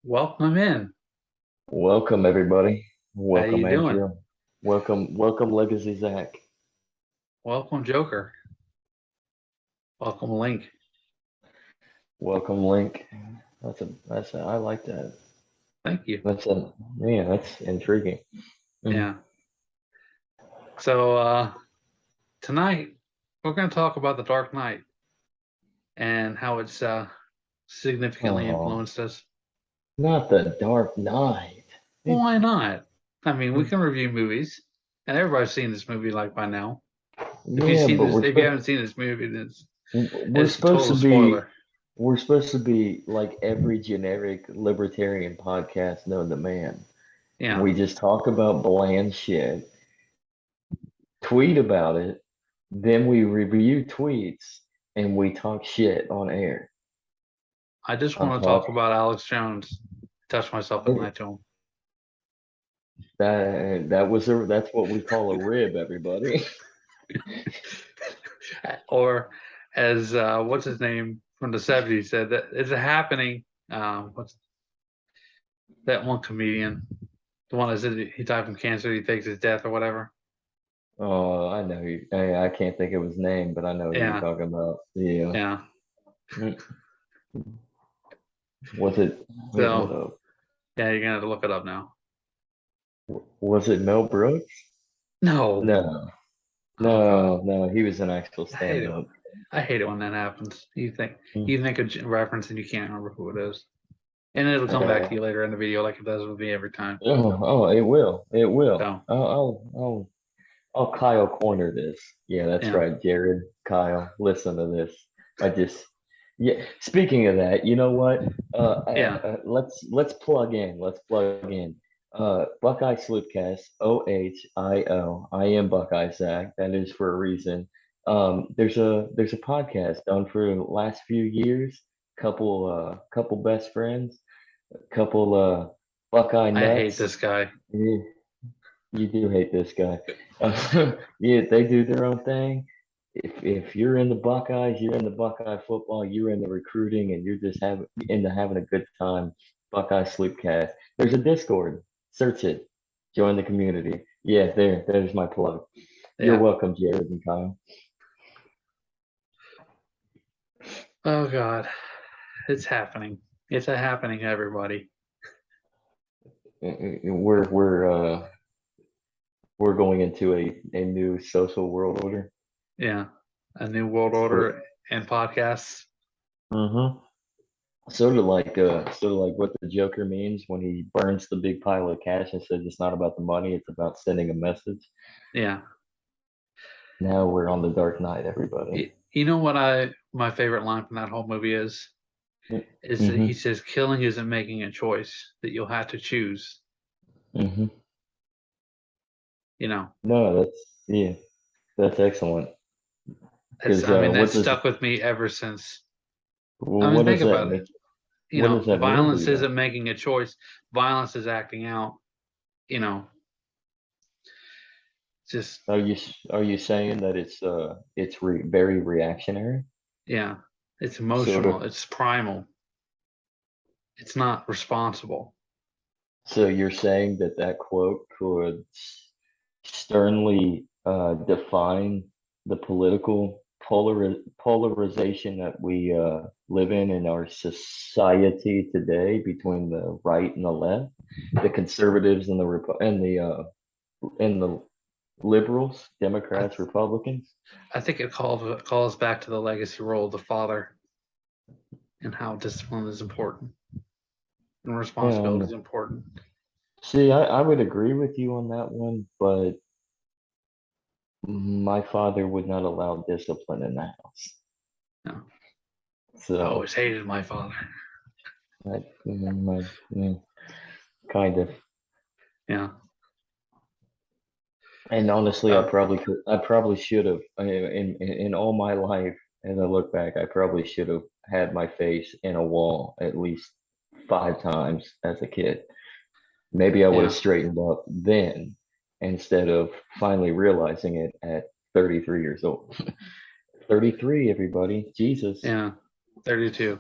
Welcome in. Welcome, everybody. How Welcome, you doing? Andrew. Welcome, Legacy Zach. Welcome, Joker. Welcome, Link. Welcome, Link. I like that. Thank you. That's intriguing. Mm. Yeah. So tonight we're going to talk about the Dark Knight and how it's significantly Oh, influenced us. not the Dark Knight. Well, It- why not? I mean, we mm, can review movies, and everybody's seen this movie like by now. yeah, but If you haven't seen this movie, then we're it's a supposed total to be spoiler. we're supposed to be like every generic libertarian podcast known to man. Yeah. We just talk about bland shit, tweet about it, then we review tweets and we talk shit on air. I just I'm want to talk talking about Alex Jones. Touch myself and lie to him. that's what we call a rib, everybody. Or as what's his name from the 70s said, that it's a happening. What's that one comedian? The one that said he died from cancer, he fakes his death or whatever. Oh, I know you. I can't think of his name, but I know who you're Yeah, talking about. Yeah. yeah. Mm. Was it? Wait, hold So up. yeah, you're gonna have to look it up now. Was it Mel Brooks? No. No, Oh God, no. He was an actual I hate it. stand-up. I hate it when that happens. Mm. you think a reference and you can't remember who it is, and it'll come back to Uh, you later in the video, like it does with me every time. it will. It will. So I'll Kyle corner this. Yeah, that's yeah, right, Jared. Kyle, listen to this. I just, yeah. Speaking of that, you know what? yeah. Let's plug in. Let's plug in. Buckeye Sloopcast. OHIO. I am Buckeye Zak. That is for a reason. There's a podcast done for the last few years. Couple best friends. Couple Buckeye I hate nuts. this guy. Yeah, you do hate this guy. Yeah, they do their own thing. If you're in the Buckeyes, you're in the Buckeye football, you're in the recruiting, and you're just having a good time. Buckeye Sleepcast. There's a Discord. Search it. Join the community. Yeah, there's my plug. You're Yeah. welcome, Jared and Kyle. Oh God, it's happening. It's a happening, everybody. We're going into a new social world order. Yeah. A new world So, order and podcasts. mhm. Sort of like what the Joker means when he burns the big pile of cash and says it's not about the money, it's about sending a message. Yeah. Now we're on the Dark Knight, everybody. You know what my favorite line from that whole movie is that he Mm-hmm. says killing isn't making a choice, that you'll have to choose, Mm-hmm. you know. No, yeah, that's excellent. It's Because I mean, that's stuck with me ever since. I mean, what think does that about it. make? What does that mean to Violence you? isn't making a choice. Violence is acting out, you know, just Are you saying that it's very reactionary? yeah. It's Sort emotional, of. it's primal. It's not responsible. So you're saying that that quote could sternly define the political polarization that we live in our society today between the right and the left, the conservatives and the liberals, I Democrats, Republicans. I think it calls back to the legacy role of the father and how discipline is important and responsibility is Um, important. See, I would agree with you on that one, but my father would not allow discipline in the house. No, I So always hated my father. yeah, kind of. Yeah, And honestly, uh, I probably should have, in all my life, as I look back, I probably should have had my face in a wall at least 5 times as a kid. Maybe I would have yeah, straightened up then instead of finally realizing it at 33 years old. 33, everybody. Jesus. yeah. 32.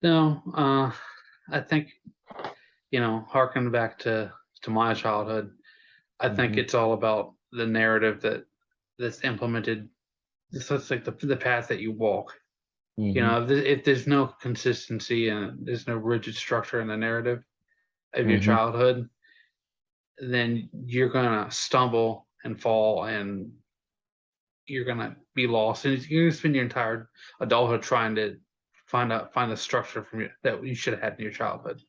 No, I think, harking back to my childhood, I think Hmm. it's all about the narrative that's implemented. So it's like the path that you walk. Hmm. If there's no consistency and there's no rigid structure in the narrative of your Hmm. childhood, then you're gonna stumble and fall, and you're gonna be lost, and you're gonna spend your entire adulthood trying to find a structure that you should have had in your childhood.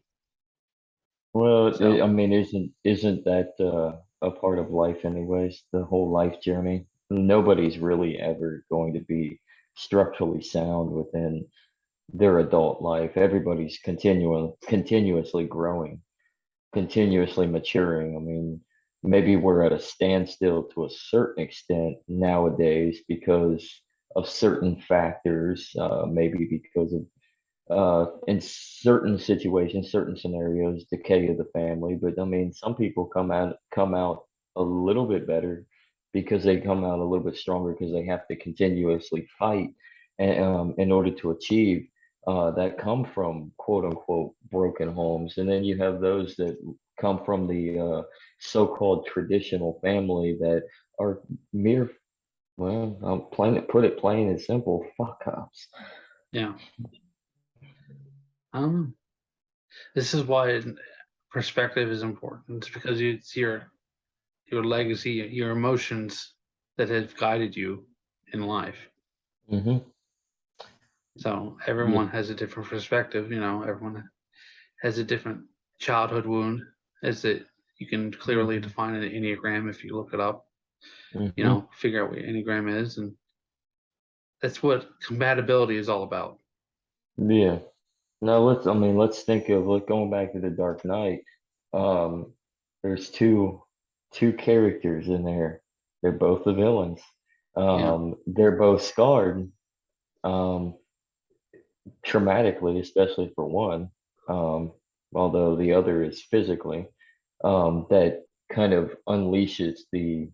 Well, I So mean, isn't that a part of life anyways? The whole life journey. Nobody's really ever going to be structurally sound within their adult life. Everybody's continuously growing, continuously maturing. I mean, maybe we're at a standstill to a certain extent nowadays because of certain factors, maybe because of in certain situations, certain scenarios, decay of the family. But I mean, some people come out a little bit better because they come out a little bit stronger because they have to continuously fight and, in order to achieve that come from quote unquote broken homes. And then you have those that come from the so-called traditional family that are mere, well, put it plain and simple, fuck ups. yeah, I don't know. This is why perspective is important. It's because it's your legacy, your emotions that have guided you in life. Hmm. So Yeah. everyone has a different perspective. Everyone has a different childhood wound, as that you can clearly Hmm. define in the Enneagram if you look it up. Hmm. Figure out what Enneagram is, and that's what compatibility is all about. Yeah. Now let's think of going back to the Dark Knight. Um, there's two characters in there. They're both the villains. Yeah, They're both scarred, um, traumatically, especially for one. Um, although the other is physically. That kind of unleashes the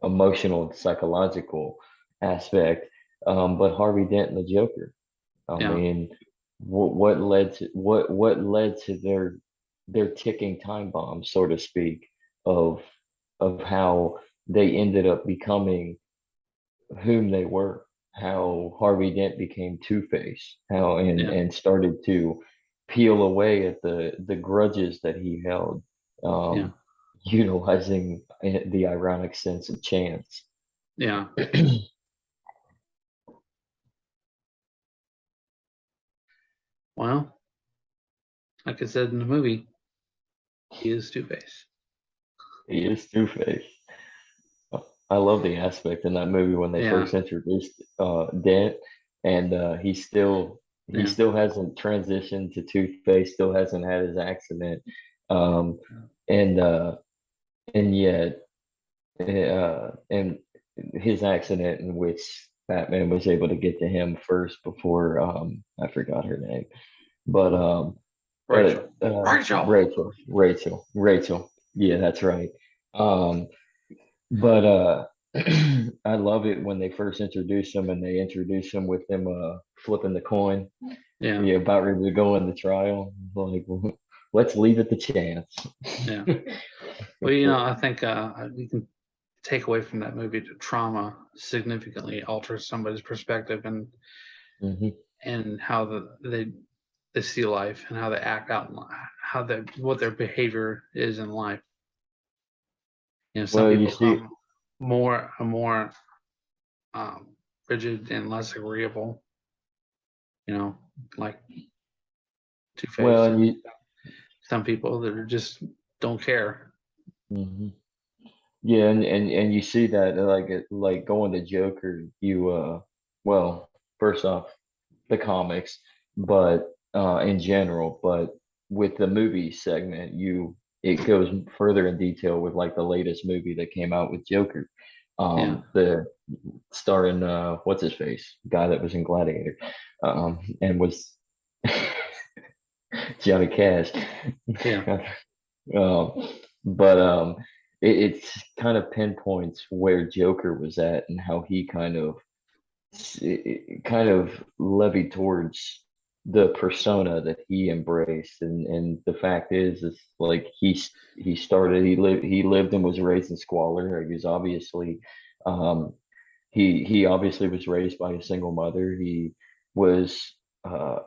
emotional and psychological aspect. But Harvey Dent and the Joker. I yeah, mean, what led to their ticking time bomb, so to speak, of of how they ended up becoming whom they were, how Harvey Dent became Two-Face, how and yeah, and started to peel away at the grudges that he held, yeah, um, utilizing the ironic sense of chance. yeah. Well, like I said in the movie, he is Two Face. He is Two-Face. I love the aspect in that movie when they Yeah, first introduced Dent, and he yeah, still hasn't transitioned to Toothpaste, still hasn't had his accident, um, and yet and his accident in which Batman was able to get to him first before I forgot her name, but Rachel, Rachel. Rachel, yeah, that's right. Um, but I love it when they first introduce him and they introduce him with him flipping the coin. Yeah, Yeah, about ready to go in the trial. Like, let's leave it to chance. yeah. Well, I think we can take away from that movie that trauma significantly alters somebody's perspective, Hmm. and how they see life, and how they act out in life, what their behavior is in life. Some Well, you people see, come more um, rigid and less agreeable. You know, like Two well, Face, and and you, some people that are just don't care. mhm. Yeah, and you see that like going to Joker, you well, first off, the comics, but in general, but with the movie segment, it goes further in detail with like the latest movie that came out with Joker. Yeah, The starring what's his face, guy that was in Gladiator, and was Johnny Cash. yeah, um, but it's kind of pinpoints where Joker was at and how he kind of levied towards the persona that he embraced, and the fact is like he lived and was raised in squalor. He was obviously um he obviously was raised by a single mother. He was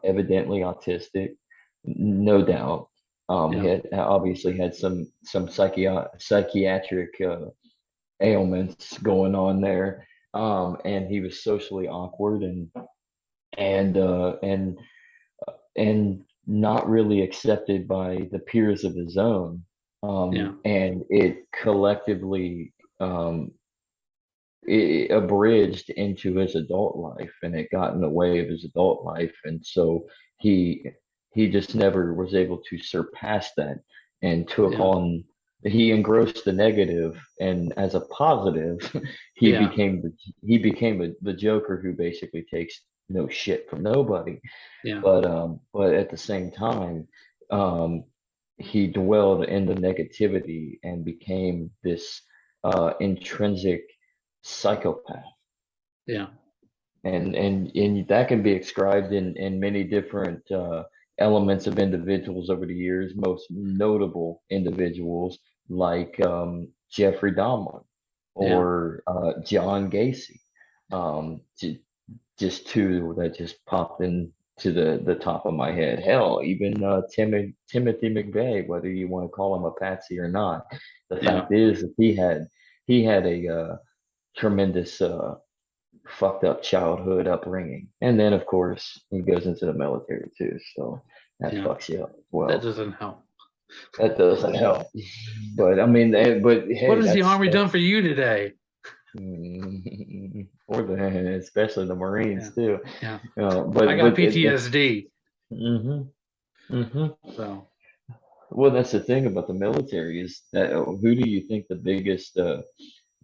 evidently autistic, no doubt. He Yeah. had obviously had some psychiatric ailments going on there, and he was socially awkward and uh, and and not really accepted by the peers of his own. Yeah. And it collectively it abridged into his adult life, and it got in the way of his adult life, and so he he just never was able to surpass that, and took Yeah. on he engrossed the negative, and as a positive Yeah. he became the Joker who basically takes no shit from nobody. Yeah. But at the same time, um he dwelled in the negativity and became this intrinsic psychopath. Yeah. And that can be ascribed in many different elements of individuals over the years, most notable individuals like Jeffrey Dahmer Yeah. or John Gacy. Just two that just popped into the top of my head. Hell, even Timothy McVeigh, whether you want to call him a patsy or not, the Yeah. fact is that he had a tremendous fucked up childhood upbringing, and then of course he goes into the military too, so that Yeah. fucks you up as That well. doesn't help. That doesn't help. But I mean, but What hey, has the Army done that's for you today? or the especially the Yeah. Marines too. Yeah. I But got it's PTSD. hmm hmm So well, that's the thing about the military is that who do you think the biggest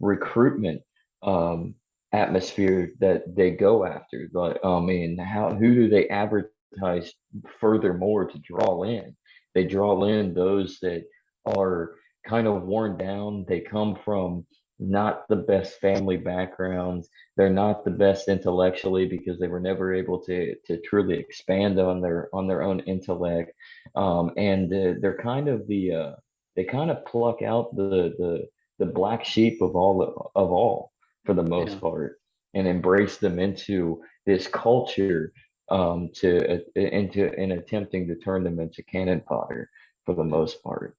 recruitment um, atmosphere that they go after? Like, I mean, how who do they advertise furthermore to draw in? They draw in those that are kind of worn down. They come from not the best family backgrounds. They're not the best intellectually because they were never able to truly expand on their own intellect. And they're kind of they kind of pluck out the black sheep of all for the yeah. most part, and embrace them into this culture, to into in attempting to turn them into cannon fodder for the Yeah. most part.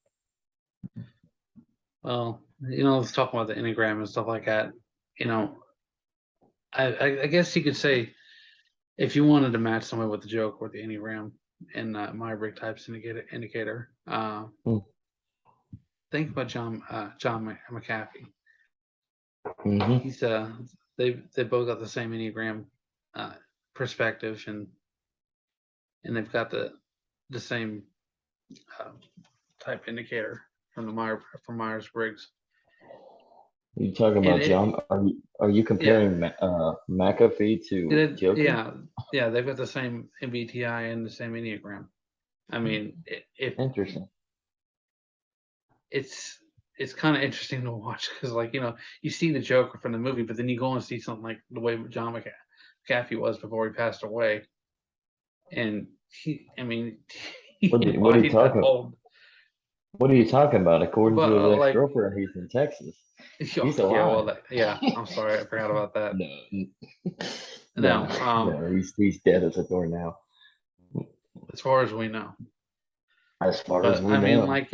Well, let's talk about the Enneagram and stuff like that. You know, I guess you could say if you wanted to match somebody with the joke or the Enneagram and Myers types indicator, think about John McAfee. Mm-hmm. He's they both got the same Enneagram uh, perspective, and they've got the same uh, type indicator from the Myers Briggs. You talking And about John? Are you yeah, comparing McAfee to Joker? yeah, they've got the same MBTI and the same Enneagram. I mean, if Interesting. it's kind of interesting to watch because, like, you see the Joker from the movie, but then you go and see something like the way John McAfee was before he passed away, and I mean, he What are you embodied that talking? whole. What are you talking about? According But to his ex like, girlfriend, he's in Texas. oh, He's yeah, well, alive. yeah, I'm sorry, I forgot about that. No, no, No, no. He's dead as a doornail, as far as we know. as far as But we I mean, know. like,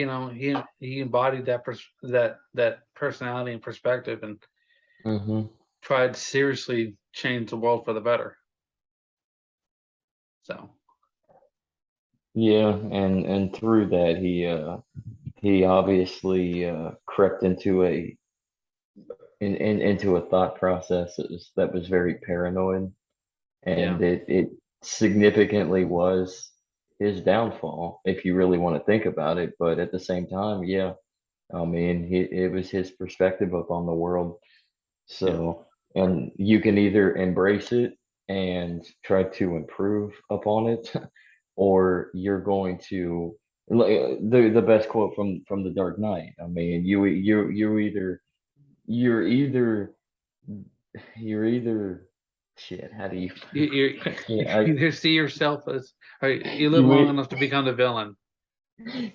he embodied that personality and perspective, and Hmm. tried to seriously change the world for the better. So Yeah, and through that, he obviously crept into a thought process that was very paranoid, yeah, and it significantly was his downfall, if you really want to think about it. But at the same time, yeah, I mean, it was his perspective upon the world. yeah, So, and you can either embrace it and try to improve upon it, or you're going to like the best quote from the Dark Knight. I mean, you're either you're either shit. How do you? You Yeah, you either see yourself as, or you live you long e- enough to become the villain.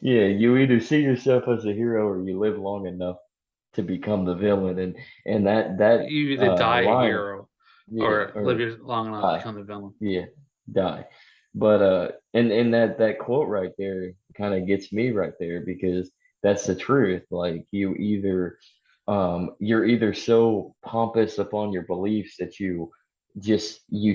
yeah, you either see yourself as a hero or you live long enough to become the villain, and that You either die a line, hero yeah, or live or your long enough to die, become the villain. yeah, die. But and that quote right there kind of gets me right there because that's the truth. Like you're either so pompous upon your beliefs that you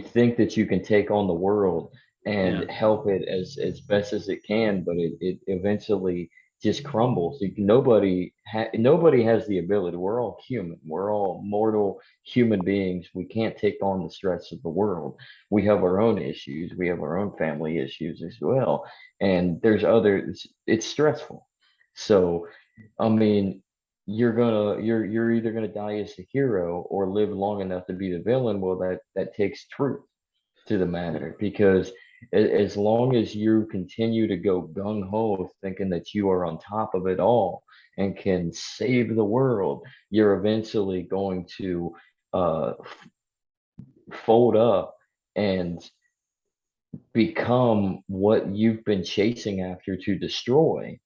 think that you can take on the world Yeah, and help it as best as it can, but it eventually just crumbles. Nobody has the ability. We're all human. We're all mortal human beings. We can't take on the stress of the world. We have our own issues. We have our own family issues as well, and there's others. It's stressful. So, I mean, you're either gonna die as the hero or live long enough to be the villain. Well, that takes truth to the yeah, matter because as long as you continue to go gung ho thinking that you are on top of it all and can save the world, you're eventually going to fold up and become what you've been chasing after to destroy,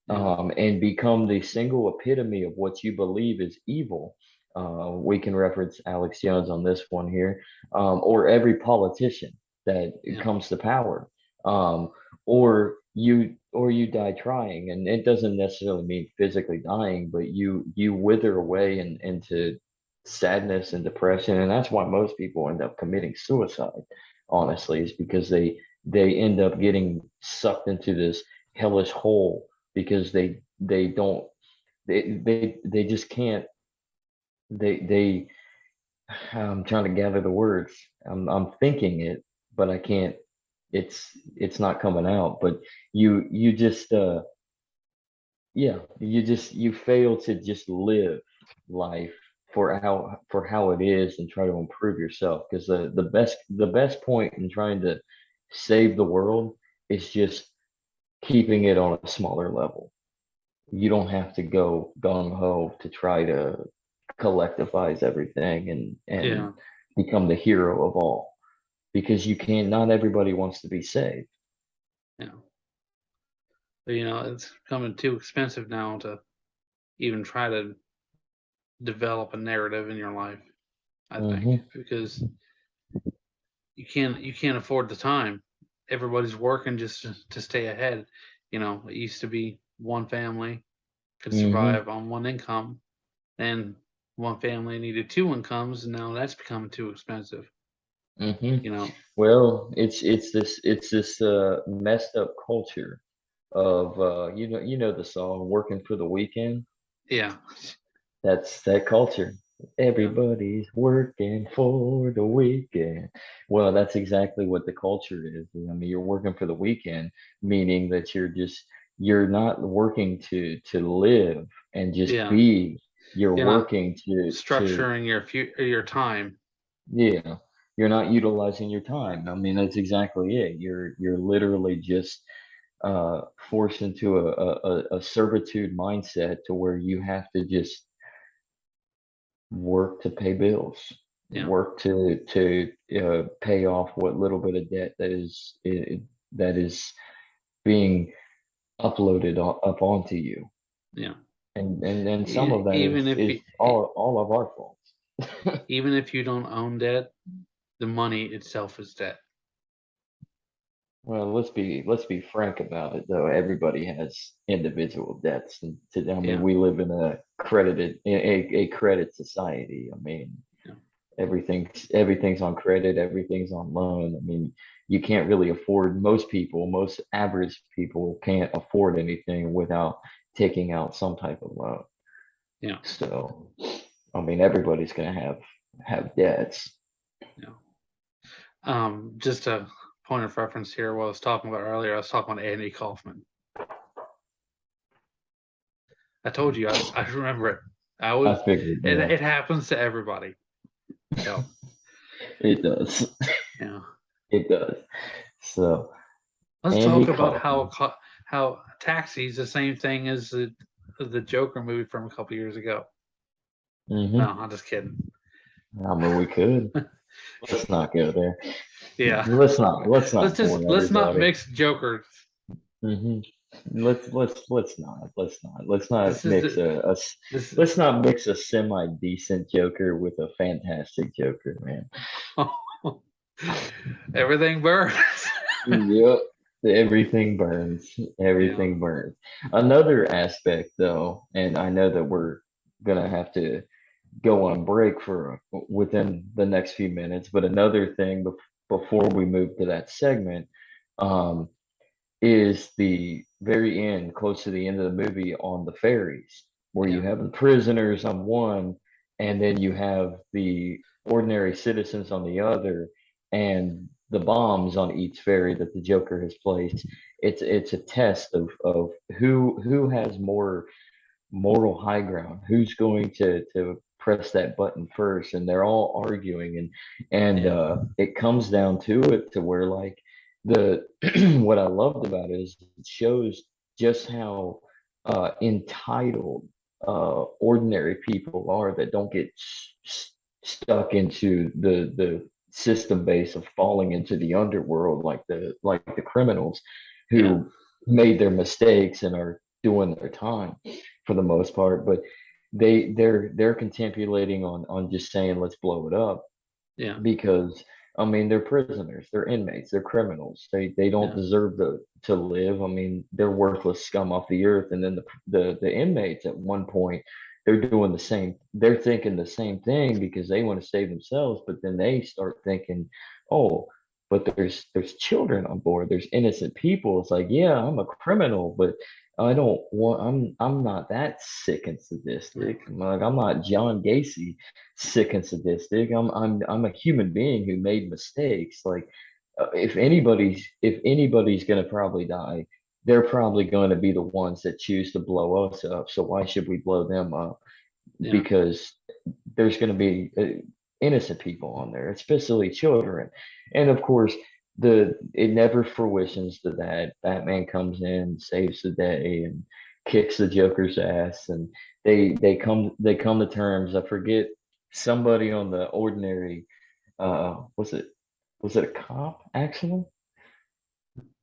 yeah, and become the single epitome of what you believe is evil. We can reference Alex Jones on this one here, or every politician that yeah, comes to power, um, or you die trying, and it doesn't necessarily mean physically dying, but you wither away into sadness and depression, and that's why most people end up committing suicide. Honestly, is because they end up getting sucked into this hellish hole because they don't they just can't they I'm trying to gather the words. I'm thinking it, but I can't. It's not coming out. But you just yeah, you fail to just live life for how it is and try to improve yourself because the best point in trying to save the world is just keeping it on a smaller level. You don't have to go gung ho to try to collectivize everything and yeah, become the hero of all because you can't. Not everybody wants to be saved. yeah. But it's becoming too expensive now to even try to develop a narrative in your life. I think Hmm. because you can't afford the time. Everybody's working just to stay ahead. It used to be one family could Hmm. survive on one income, and one family needed two incomes, and now that's becoming too expensive. Hmm. You know, Well, it's this messed up culture of you know the song "Working for the Weekend." yeah, That's that culture. yeah, Everybody's working for the weekend. Well, that's exactly what the culture is. I mean, you're working for the weekend, meaning that you're not working to live and just yeah. be. You're You're not working to structuring your time. yeah. You're not utilizing your time. I mean, that's exactly it. You're literally just forced into a servitude mindset to where you have to just work to pay bills, Yeah, work to pay off what little bit of debt that is being uploaded up onto you, yeah. and some of that Even if is you all of our faults. even if you don't own debt, the money itself is debt. Well, let's be frank about it though. Everybody has individual debts, and I mean, Yeah, we live in a credit society. I mean, yeah, everything's on credit, everything's on loan. I mean, you can't really afford most average people can't afford anything without taking out some type of loan. yeah, So, I mean, everybody's gonna have debts. yeah. Just a point of reference here. What I was talking about earlier, I was talking about Andy Kaufman. I told you I remember it. I I always figured it happens to everybody. So it does. yeah. It does. So, Let's Andy talk about Kaufman. how Taxi is the same thing as the Joker movie from a couple years ago. No, Hmm. I'm just kidding. I mean, we could. let's not go there. Yeah. Let's not bore Let's not everybody. mix Jokers. Hmm. Let's This not is mix the this. let's not mix a semi decent Joker with a fantastic Joker, man. Everything burns. Yep. Everything burns. Yeah. Everything burns. Another aspect, though, and I know that we're gonna have to go on break for within the next few minutes, but another thing before we move to that segment, um, is the very end, close to the end of the movie, on the ferries, where you Yeah. have the prisoners on one, and then you have the ordinary citizens on the other, and the bombs on each ferry that the Joker has placed. It's a test of who has more moral high ground, who's going to press that button first, and they're all arguing, Yeah. it comes down to it to where, like, the what I loved about it is it shows just how entitled ordinary people are that don't get stuck into the system base of falling into the underworld like the criminals Yeah. who made their mistakes and are doing their time for the most part, but they're contemplating on just saying let's blow it up Yeah. because I mean they're prisoners, they're inmates, they're criminals. They don't Yeah. deserve to live. I mean they're worthless scum off the earth. And then the inmates at one point they're doing the same. They're thinking the same thing because they want to save themselves. But then they start thinking, oh, but there's children on board. There's innocent people. It's like yeah, I'm a criminal, but I don't want. I'm not that sick and Yeah. sadistic. I'm not John Gacy sick and sadistic. I'm a human being who made mistakes. Like if anybody's gonna probably die, they're probably going to be the ones that choose to blow us up. So why should we blow them up? Yeah. Because there's going to be innocent people on there, especially children. And of course, the it never fruitions to that. Batman comes in, saves the day, and kicks the Joker's ass, and they come to terms. I forget somebody on the ordinary. Was it a cop actually?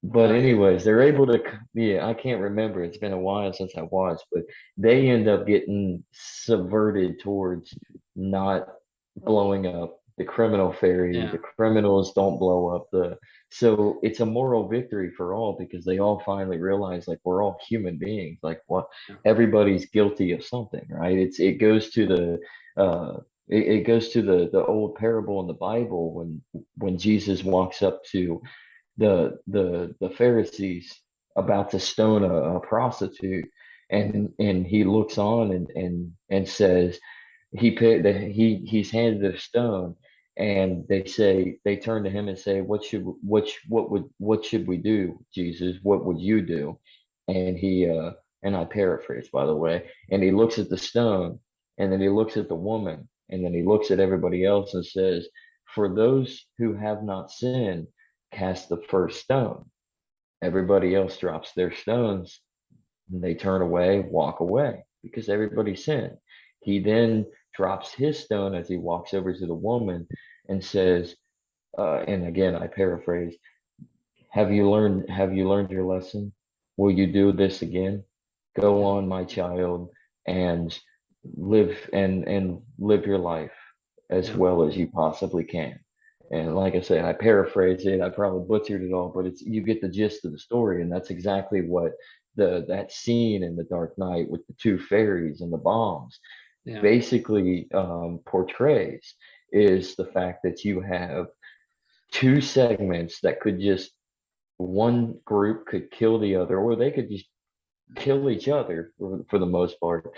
But Yeah. anyways, they're able to. Yeah, I can't remember. It's been a while since I watched, but they end up getting subverted towards not blowing up the criminal ferry. Yeah. The criminals don't blow up the. So it's a moral victory for all because they all finally realize like we're all human beings. Like what Yeah. everybody's guilty of something, right? It goes to the it goes to the old parable in the Bible when Jesus walks up to the Pharisees about to stone a prostitute, and he looks on and says he's handed a stone, and they turn to him and say what should we do, Jesus? What would you do? And he and I paraphrase by the way, and he looks at the stone, and then he looks at the woman, and then he looks at everybody else and says, for those who have not sinned, cast the first stone. Everybody else drops their stones and they turn away, walk away because everybody sinned. He then drops his stone as he walks over to the woman and says, and again, I paraphrase, have you learned your lesson? Will you do this again? Go Yeah. on, my child, and live your life as Yeah. well as you possibly can. And like I said, I paraphrase it. I probably butchered it all, but it's you get the gist of the story, and that's exactly what the that scene in The Dark Knight with the two fairies and the bombs Yeah. basically portrays is the fact that you have two segments that could just one group could kill the other, or they could just kill each other for the most part.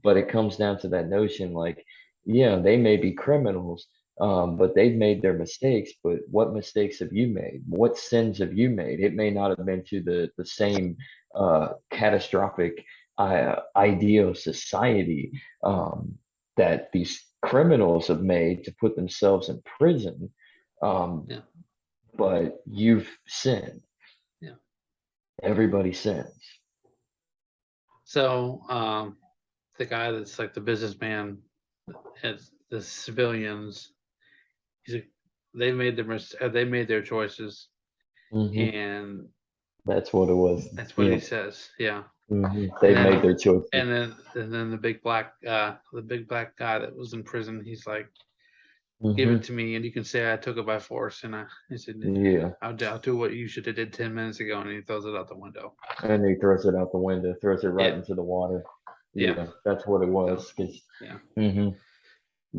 But it comes down to that notion like, yeah, they may be criminals, but they've made their mistakes. But what mistakes have you made? What sins have you made? It may not have been to the same catastrophic idea of society that these criminals have made to put themselves in prison. Um, Yeah. but you've sinned. Yeah. Everybody sins. So, the guy that's like the businessman, has the civilians. He's a they made their choices, Hmm. and That's what it was. that's what Yeah. he says. Yeah. They And made then their choices. and then the big black guy that was in prison, he's like, give it Hmm. to me, and you can say I took it by force. And he said, Yeah. I'll do what you should have did 10 minutes ago, and he throws it out the window. And he throws it out the window, throws it right Yeah, into the water. yeah. Yeah, that's what it So was. 'Cause, yeah, hmm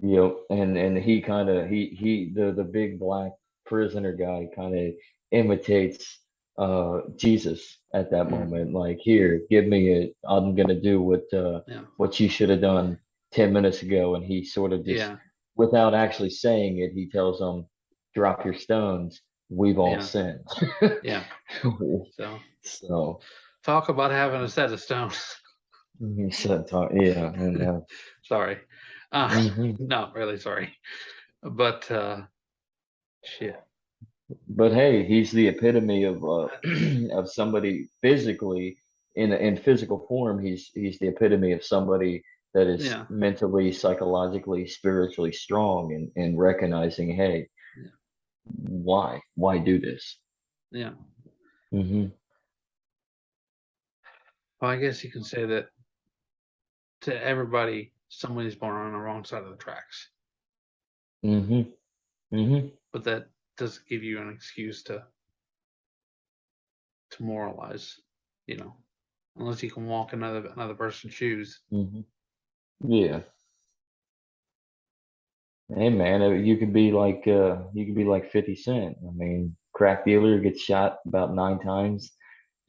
yep. And he kind of the big black prisoner guy kind of imitates Jesus at that mm, moment. Like, here, give me it. I'm gonna do yeah, what you should have done 10 minutes ago. And he sort of just, yeah, without actually saying it, he tells them, "Drop your stones. We've all yeah, sinned." yeah. So So talk about having a set of stones. he said, "Yeah, and Sorry, mhm. not really sorry, but shit. But hey, he's the epitome of of somebody physically in physical form. He's the epitome of somebody that is Yeah, mentally, psychologically, spiritually strong and recognizing, hey, yeah, why do this? yeah. Hmm. Well, I guess you can say that to everybody, somebody's born on the wrong side of the tracks, Hmm. Hmm. but that doesn't give you an excuse to moralize, you know, unless you can walk another person's shoes. Hmm. Yeah. Hey man, you could be like 50 Cent. I mean, crack dealer gets shot about 9 times,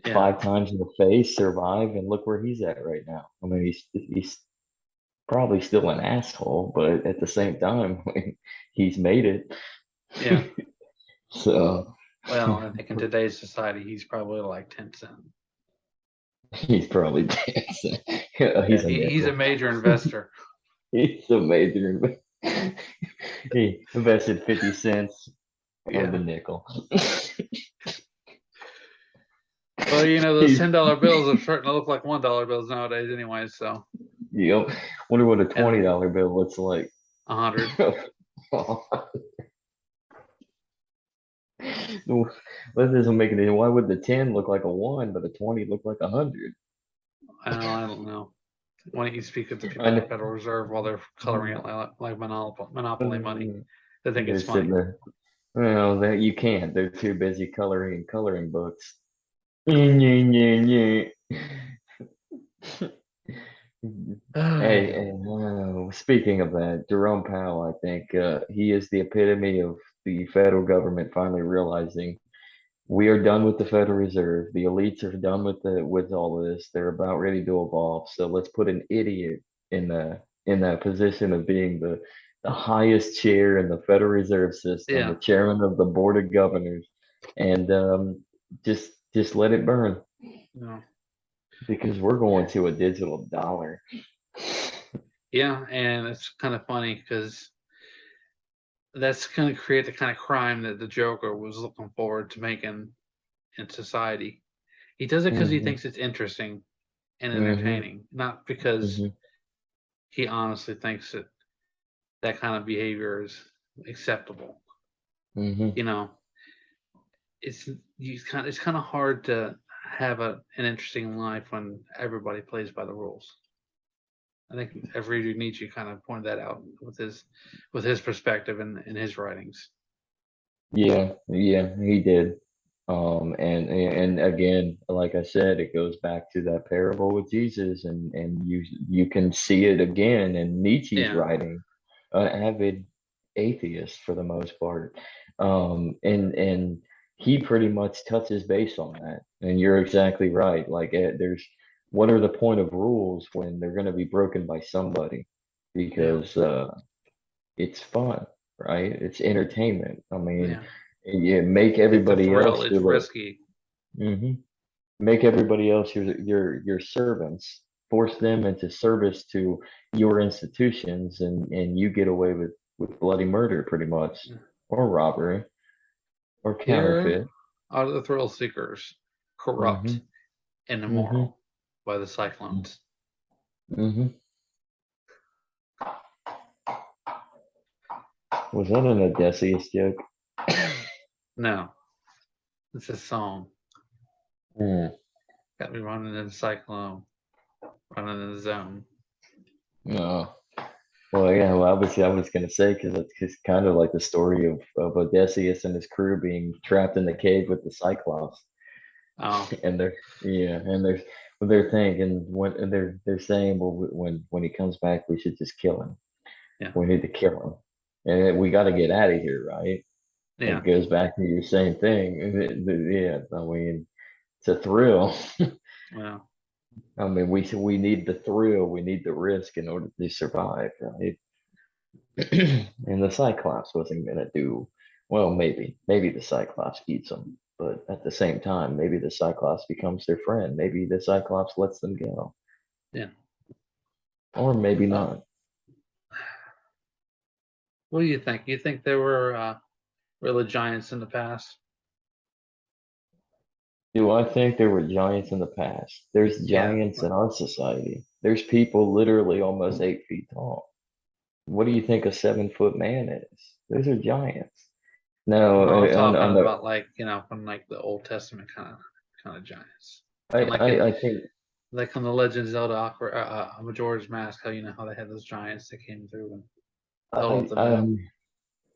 Yeah, 5 times in the face, survive, and look where he's at right now. I mean, he's probably still an asshole, but at the same time, he's made it. yeah. So Well, I think in today's society, he's probably like 10 cents. he's probably dancing. Yeah, He's a he's a nickel. major investor. He's a major. He invested 50 cents on the Yeah. nickel. Well, those He's, $10 bills are starting to look like $1 bills nowadays, anyway. So, yep. Wonder what a and $20 bill looks like. 100. That doesn't make any. Why would the 10 look like a one, but the 20 look like 100? I don't know. Why don't you speak with the people I at the know. Federal Reserve while they're coloring it like monopoly money? Mm, They think they're it's sitting funny. there. Well, that you can't. They're too busy coloring books. Yeah, yeah. Hey, speaking of that, Jerome Powell, I think he is the epitome of the federal government finally realizing we are done with the Federal Reserve. The elites are done with all of this. They're about ready to evolve. So let's put an idiot in that position of being the highest chair in the Federal Reserve System, the Yeah. chairman of the board of governors, and just let it burn No. because we're going to a digital dollar. Yeah, and it's kind of funny because that's going to create the kind of crime that the Joker was looking forward to making in society. He does it because he Hmm. thinks it's interesting and Hmm. entertaining, not because Hmm. he honestly thinks that kind of behavior is acceptable. Hmm. You know, it's kind of hard to have an interesting life when everybody plays by the rules. I think Friedrich Nietzsche kind of pointed that out with his perspective in his writings. Yeah, yeah, he did. And again, like I said, it goes back to that parable with Jesus, and you can see it again in Nietzsche's Yeah, writing, an avid atheist for the most part, and he pretty much touches base on that. And you're exactly right. Like, there's what are the point of rules when they're going to be broken by somebody? yeah, Because it's fun, right? It's entertainment. I mean, yeah. you make It's a everybody thrill. else It's your risky. make everybody else your servants. Force them into service to your institutions, and you get away with bloody murder, pretty much, Yeah. or robbery, or Here counterfeit. are the thrill seekers, corrupt Hmm. and Hmm. immoral by the cyclones. Hmm. Was that an Odysseus joke? No, it's a song. Hmm. Got me running in the cyclone, running in the zone. No. Well, yeah. Well, I was gonna say because it's kind of like the story of Odysseus and his crew being trapped in the cave with the Cyclops, Oh, and they're thinking when they're saying, well, when he comes back, we should just kill him. yeah, We need to kill him, and we got to get out of here, right? yeah, It goes back to your same thing. Yeah, I mean, it's a thrill. well, I mean, we need the thrill, we need the risk in order to survive, right? And the Cyclops wasn't gonna do well. Maybe the Cyclops eats them, but at the same time, maybe the Cyclops becomes their friend. Maybe the Cyclops lets them go, yeah. or maybe Uh, not. what do you think? You think there were really giants in the past? Do I think there were giants in the past? There's Yeah, giants in our society. There's people literally almost 8 feet tall. What do you think a 7 foot man is? Those are giants. No, no, I'm talking on the about like from like the Old Testament kind of giants, I, and like in I think on the Legend of Zelda Majora's Mask, how how they had those giants that came through and held up I the I moon.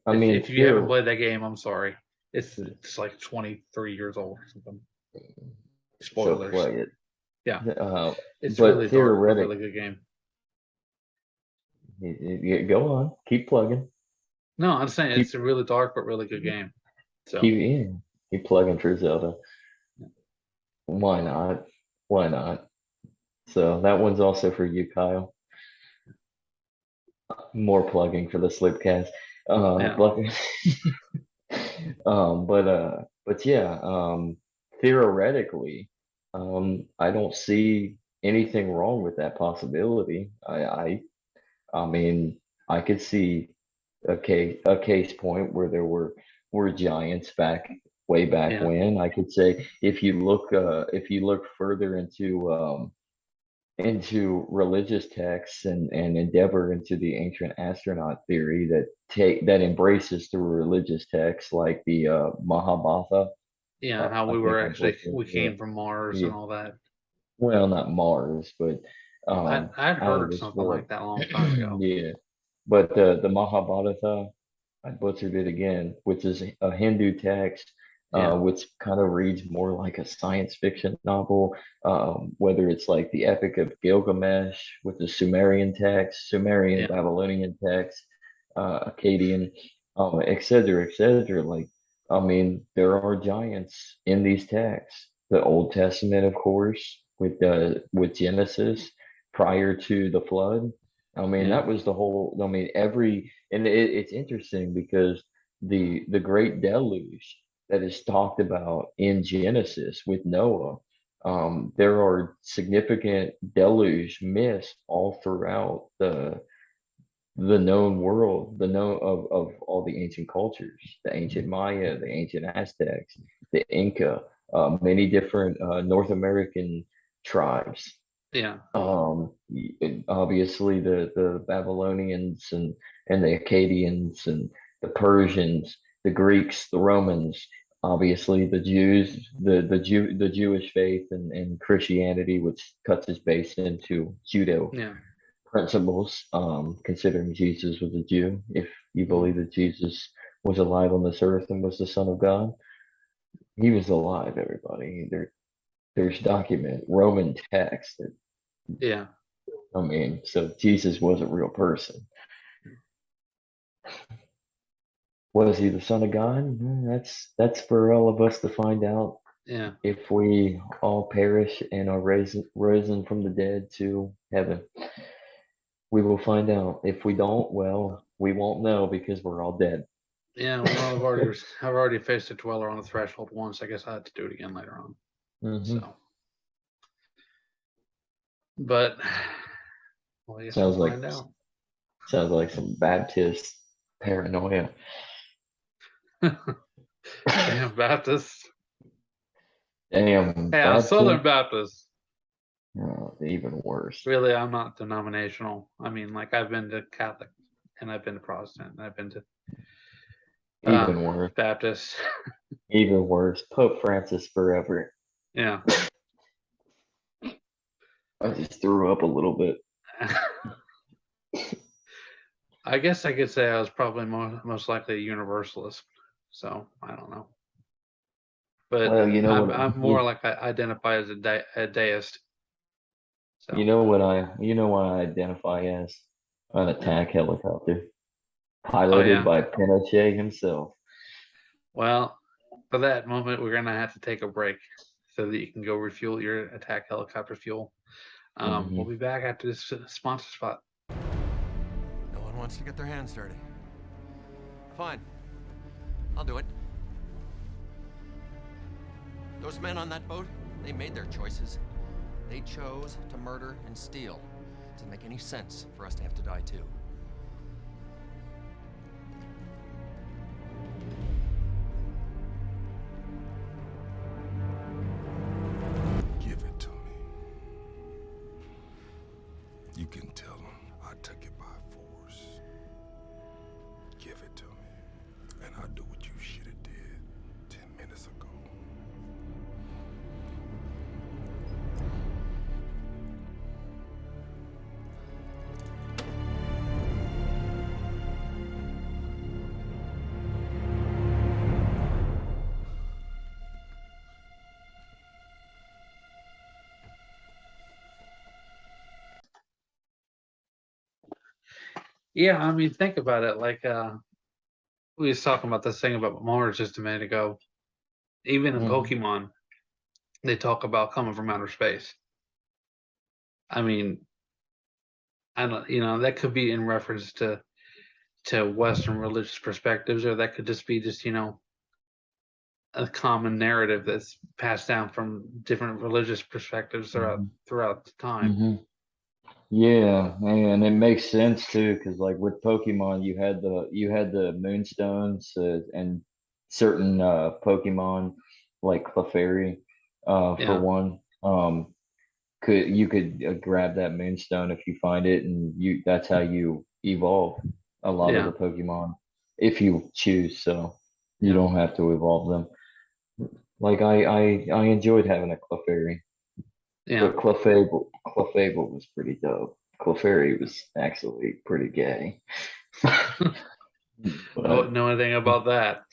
I mean If you haven't fear. played that game, I'm sorry. It's like 23 years old or something. So Spoilers. play Yeah, it. it's But really dark but theoretic, really good game. go on, keep plugging, No, I'm saying keep it's a really dark but really good game. So keep yeah, keep plugging for Zelda. Why not? Why not? So that one's also for you, Kyle. More plugging for the Slipcast. yeah, But but yeah, theoretically, I don't see anything wrong with that possibility. I mean, I could see a case point where there were giants way back yeah, when. I could say if you look further into religious texts and endeavor into the ancient astronaut theory that embraces the religious texts like the Mahabharata. yeah. How I we think were I actually butchered we it. came from Mars Yeah. and all that. Well, not Mars, but I'd out of heard this something world. like that a long time ago. Yeah. But the Mahabharata, I butchered it again, which is a Hindu text, Yeah, which kind of reads more like a science fiction novel, whether it's like the Epic of Gilgamesh with the Sumerian text, Sumerian, yeah, Babylonian text, Akkadian, et cetera, et cetera. Like, I mean, there are giants in these texts. The Old Testament, of course, with Genesis prior to the flood. I mean, yeah, that was the whole. I mean, it's interesting because the great deluge that is talked about in Genesis with Noah, there are significant deluge myths all throughout the known world, the known of all the ancient cultures, the ancient Maya, the ancient Aztecs, the Inca, many different North American tribes, yeah, obviously the Babylonians and the Akkadians and the Persians, the Greeks, the Romans, obviously the Jews, the Jewish faith and Christianity, which cuts its base into Judo yeah. principles, considering Jesus was a Jew. If you Mm, believe that Jesus was alive on this earth and was the Son of God, he was alive, everybody. There's document Roman text that yeah, I mean, so Jesus was a real person. Was he the son of God? That's for all of us to find out yeah, if we all perish and are risen from the dead to heaven. We will find out. If we don't, well, we won't know because we're all dead. yeah. Well, I've already faced a dweller on the threshold once. I guess I had to do it again later on. Hmm. So, but well, I guess we'll Sounds like find out. sounds like some Baptist paranoia. Damn Baptist. Damn Hey, I'm Baptist. Southern Baptist. Oh, even worse. Really, I'm not denominational. I mean, like I've been to Catholic and I've been to Protestant and I've been to Even worse. Baptist. Even worse. Pope Francis forever. Yeah. I just threw up a little bit. I guess I could say I was probably most likely a universalist. So I don't know. But Well, you know I'm more like I identify as a deist. So you know what I identify as an attack helicopter oh piloted yeah. by Pinochet himself. Well, for that moment, we're gonna have to take a break so that you can go refuel your attack helicopter fuel. We'll be back after this sponsor spot. No one wants to get their hands dirty. Fine. I'll do it. Those men on that boat, they made their choices. They chose to murder and steal. It doesn't make any sense for us to have to die too. Give it to me. You can tell them I took it by force. Give it to me, and I'll do what you should have did 10 minutes ago. Yeah, I mean, think about it. Like we was talking about this thing about Mars just a minute ago. Even in Pokemon, they talk about coming from outer space. I mean, I don't, that could be in reference to Western religious perspectives, or that could just be a common narrative that's passed down from different religious perspectives throughout the time. Mm-hmm. Yeah, and it makes sense too, because like with Pokemon, you had the Moonstones and certain Pokemon like Clefairy, for Yeah, one. You could grab that Moonstone if you find it, and that's how you evolve a lot of yeah, the Pokemon if you choose. So you yeah, don't have to evolve them. Like I enjoyed having a Clefairy. yeah. But Clefable was pretty dope. Clefairy was actually pretty gay. No, But know anything about that?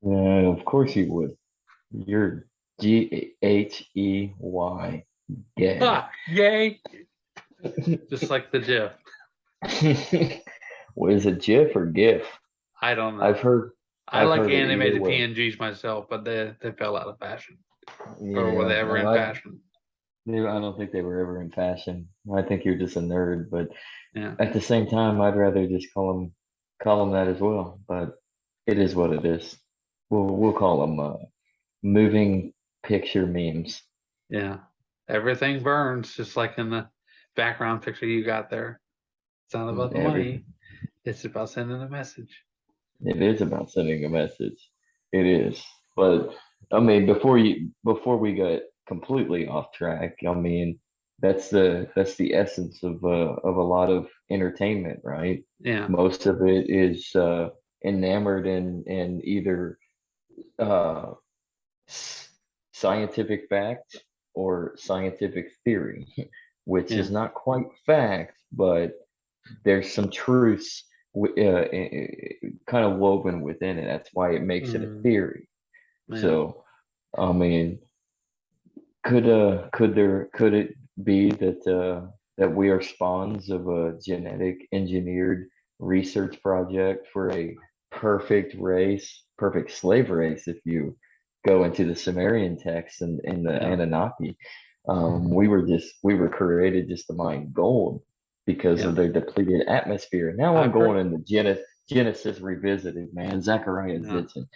yeah, of course you would. You'reGhey gay. Ha! Yay! Just like the GIF. What is it, GIF or GIF? I don't I've know. heard I I've like heard it either animated way. PNGs myself, but they fell out of fashion, or were they Yeah, ever and in fashion? I don't think they were ever in fashion. I think you're just a nerd, but Yeah, at the same time, I'd rather just call them that as well. But it is what it is. We'll call them moving picture memes. yeah. Everything burns, just like in the background picture you got there. It's not about the Everything. money. It's about sending a message. It is about sending a message. It is. But I mean, before we get completely off track, I mean, that's the essence of a lot of entertainment, right? Yeah, Most of it is enamored in either uh, s- scientific fact or scientific theory, which yeah. is not quite fact, but there's some truths kind of woven within it. That's why it makes it a Mm, theory. yeah, So, I mean, could it be that we are spawns of a genetic engineered research project for a perfect race, perfect slave race, if you go into the Sumerian text and in the yeah, Anunnaki? We were created just to mine gold because yeah. of their depleted atmosphere. Now I'm I've heard. going into Genesis revisited, man. Zechariah Yeah, Zitzin.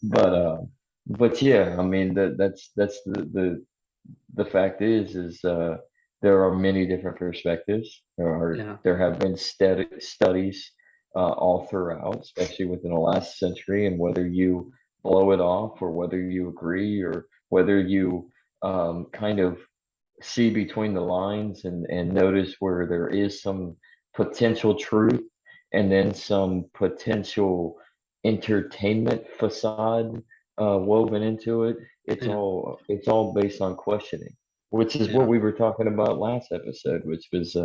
but but yeah, I mean that's the fact is there are many different perspectives. yeah, There have been studies all throughout, especially within the last century, and whether you blow it off or whether you agree or whether you kind of see between the lines and notice where there is some potential truth and then some potential entertainment facade woven into it. Yeah. It's all based on questioning, which is what Yeah. we were talking about last episode, which was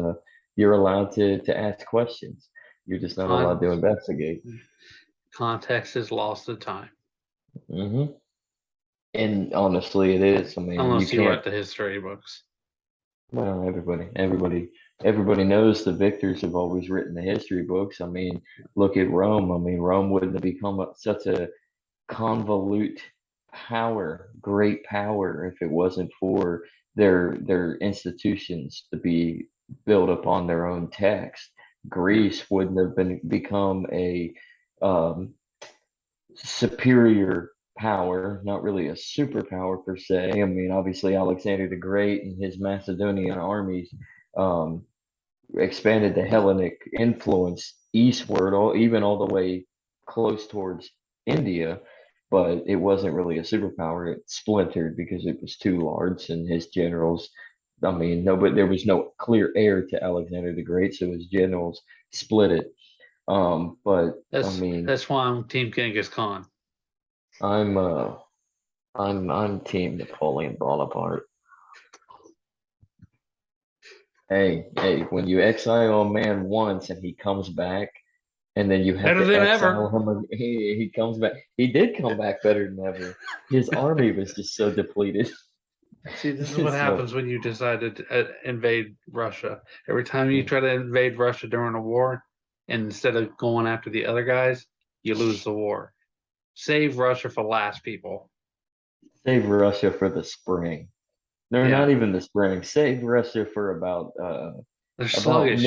you're allowed to ask questions. You're just not allowed Con- to investigate. Context is lost to time. Hmm. And honestly, it is. I mean, you Unless you can't. read the history books. Well, everybody knows the victors have always written the history books. I mean, look at Rome. I mean, Rome wouldn't have become such a convolute power, great power, if it wasn't for their institutions to be built upon their own text. Yeah. Greece wouldn't have been become a um, superior power, not really a superpower per se. I mean, obviously Alexander the Great and his Macedonian armies um, expanded the Hellenic influence eastward, even all the way close towards India, but it wasn't really a superpower. It splintered because it was too large, and his generals. I mean, no, but there was no clear heir to Alexander the Great, so his generals split it. But I mean, That's why I'm Team Genghis Khan. I'm uh, I'm Team Napoleon Bonaparte. Hey, when you exile a man once and he comes back, and then you have Better to than ever. exile him. He comes back. He did come back better than ever. His army was just so depleted. See, this is what So happens when you decide to invade Russia. Every time you mm, try to invade Russia during a war, and instead of going after the other guys, you lose the war. Save Russia for last, people. save Russia for the spring. No, not Yeah, even the spring. Save Russia for they're about sluggish.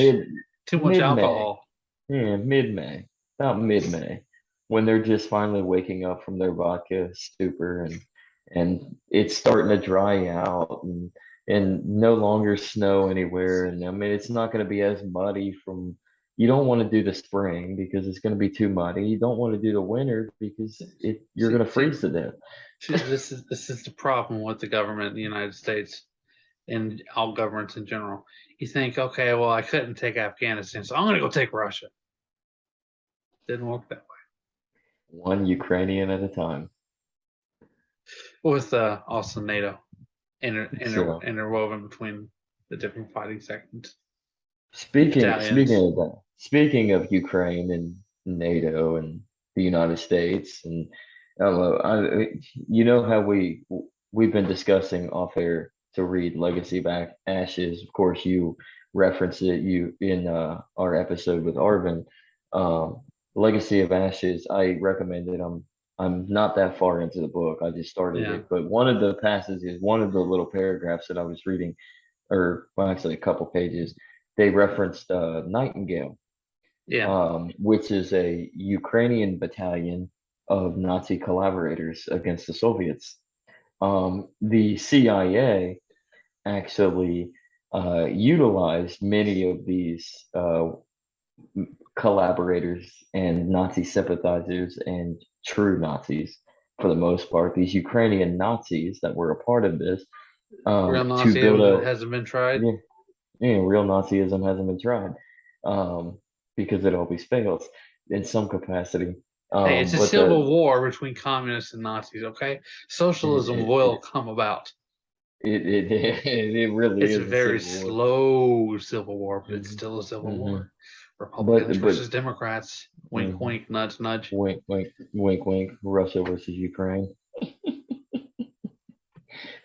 Too much mid May. alcohol. Yeah, mid May. About mid May. When they're just finally waking up from their vodka stupor and it's starting to dry out and no longer snow anywhere. And I mean it's not gonna be as muddy from you don't want to do the spring because it's gonna be too muddy. You don't want to do the winter because you're See, gonna see, freeze to death. see, this is the problem with the government in the United States and all governments in general. You think, okay, well, I couldn't take Afghanistan, so I'm going to go take Russia. Didn't work that One Ukrainian at a time. way. With also NATO So interwoven between the different fighting sections, speaking battalions. of that, speaking of Ukraine and NATO and the United States and you know how we've been discussing off air to read Legacy of Ashes. Of course, you referenced it you in our episode with Arvin. Um, Legacy of Ashes. I recommend it. I'm not that far into the book. I just started Yeah, it, but one of the passages, one of the little paragraphs that I was reading or well, actually a couple pages, they referenced Nightingale, yeah. which is a Ukrainian battalion of Nazi collaborators against the Soviets. The CIA actually utilized many of these collaborators and Nazi sympathizers and true Nazis for the most part, these Ukrainian Nazis that were a part of this Real to build Nazism a hasn't been tried. yeah, yeah, real Nazism hasn't been tried um, because it always fails in some capacity. Hey, it's a But civil war between communists and Nazis. Okay, socialism will it, come about. it really It's a is a very civil war. slow civil war, but it's Mhm, still a civil mhm. war. Republicans But versus Democrats. Wink, mhm. wink, nudge, nudge. Wink, wink, wink, wink. Russia versus Ukraine.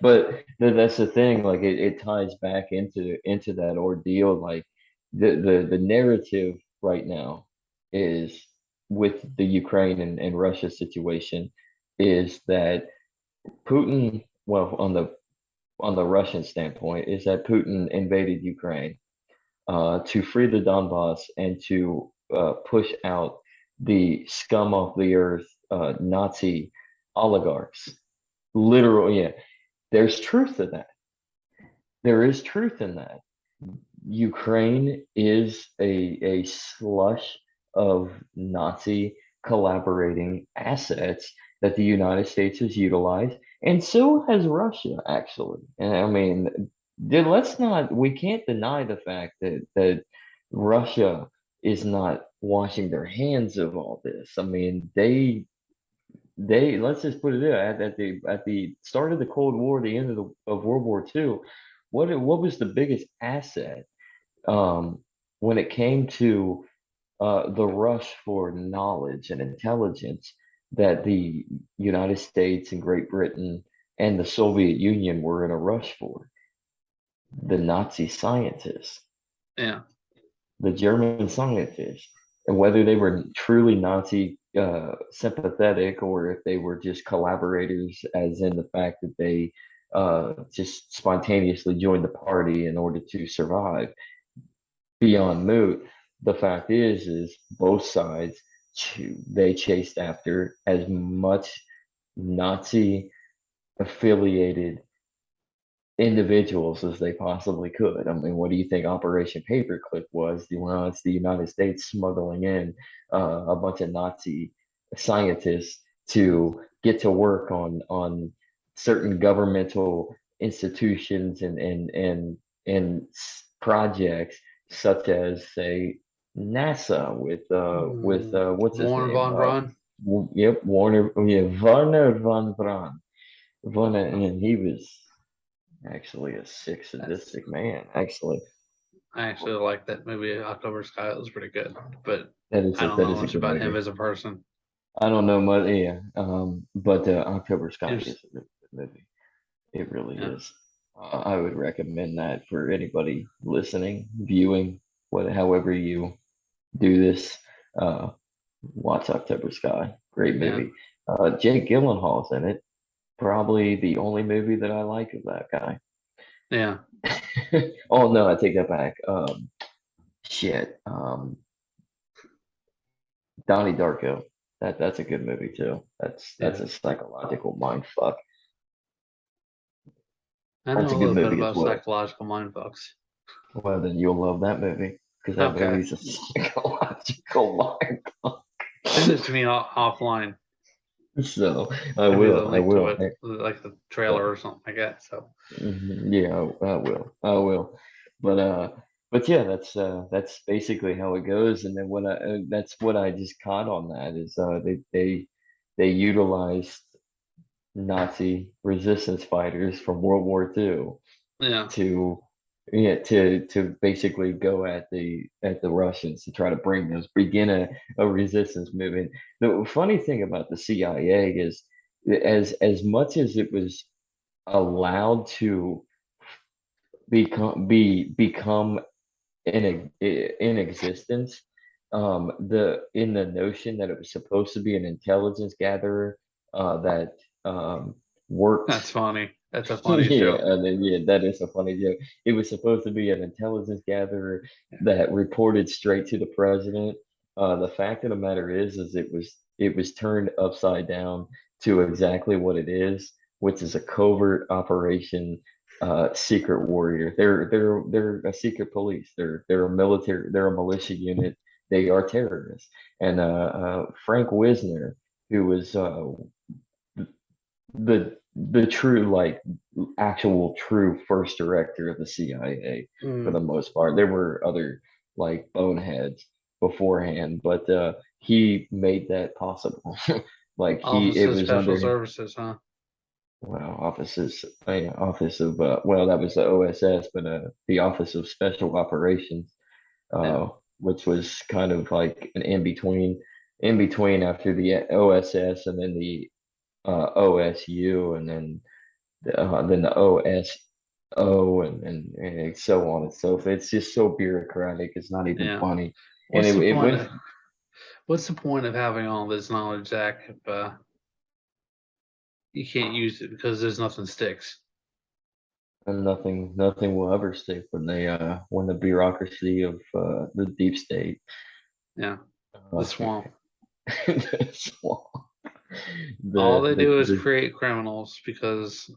But that's the thing. Like it ties back into that ordeal. Like the narrative right now is with the Ukraine and Russia situation is that Putin, well, on the Russian standpoint, is that Putin invaded Ukraine to free the Donbass and to push out the scum of the earth Nazi oligarchs. Literal, yeah. There's truth to that. There is truth in that. Ukraine is a slush of Nazi collaborating assets that the United States has utilized, and so has Russia, actually. And I mean, let's not, we can't deny the fact that Russia is not washing their hands of all this. I mean, they let's just put it there at the start of the Cold War, the end of World War II. What was the biggest asset um, when it came to the rush for knowledge and intelligence that the United States and Great Britain and the Soviet Union were in a rush for? The Nazi scientists, Yeah. the German scientists, and whether they were truly Nazi sympathetic or if they were just collaborators, as in the fact that they just spontaneously joined the party in order to survive, beyond moot. The fact is both sides they chased after as much Nazi affiliated individuals as they possibly could. I mean, what do you think Operation Paperclip was? Well, it's the United States smuggling in a bunch of Nazi scientists to get to work on certain governmental institutions and projects, such as, say, NASA with what's his Warren name? von Braun. Yep, Werner von Braun. Werner, and he was actually a sick, sadistic man. Actually, I actually like that movie, October Sky. It was pretty good, but I don't that know is a much good about him movie. as a person. I don't know much, yeah. But October He Sky was, is a really good movie. It really yeah, is. I would recommend that for anybody listening, viewing, however you do this. Uh, watch October Sky. Great yeah, movie. Jake Gyllenhaal's in it. Probably the only movie that I like of that guy. yeah. Oh no, I take that back. Shit. Donnie Darko. That's a good movie too. That's Yeah. a psychological mind fuck. I That's know a a good little bit movie as about well. psychological mind fucks. Well, then you'll love that movie because that Okay, movie's a psychological mind fuck. send it to me offline. So I Send me the will. I link to will. it, like the So, trailer or something like that. So yeah, I will. I will. But yeah, that's basically how it goes. And then that's what I just caught on that is they utilized Nazi resistance fighters from World War II yeah, to to basically go at the Russians to try to begin a resistance movement. The funny thing about the CIA is as much as it was allowed to become in existence, the in the notion that it was supposed to be an intelligence gatherer that that's worked. funny. That's a funny Yeah, joke. and then yeah, that is a funny joke. It was supposed to be an intelligence gatherer Yeah. that reported straight to the president. The fact of the matter is it was turned upside down to exactly what it is, which is a covert operation, secret warrior. They're a secret police. They're a military. They're a militia unit. They are terrorists. And Frank Wisner, who was the true like actual true first director of the CIA for the Mm. most part. There were other like boneheads beforehand, but he made that possible. Like Office it of was Special under him. Services, huh? Well, office of well, that was the OSS, but the Office of Special Operations, Yeah. which was kind of like an in between after the OSS and then the OSU and then the OSO and so on and so forth. It's just so bureaucratic. It's not even Yeah. funny. And What's the it point went of what's the point of having all this knowledge, Zach, if you can't use it because there's nothing sticks? and nothing will ever stick when the bureaucracy of the deep state Yeah. The uh, swamp. the swamp, All they do is the create criminals because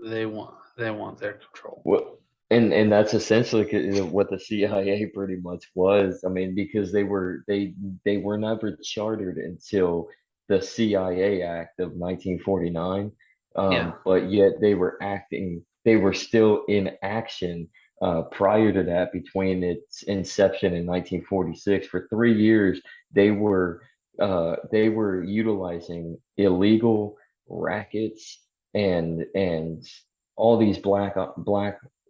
they want their control. Well, and that's essentially what the CIA pretty much was. I mean, because they were never chartered until the CIA Act of 1949, Yeah. but yet they were acting. They were still in action prior to that, between its inception in 1946, for 3 years, they were utilizing illegal rackets and all these black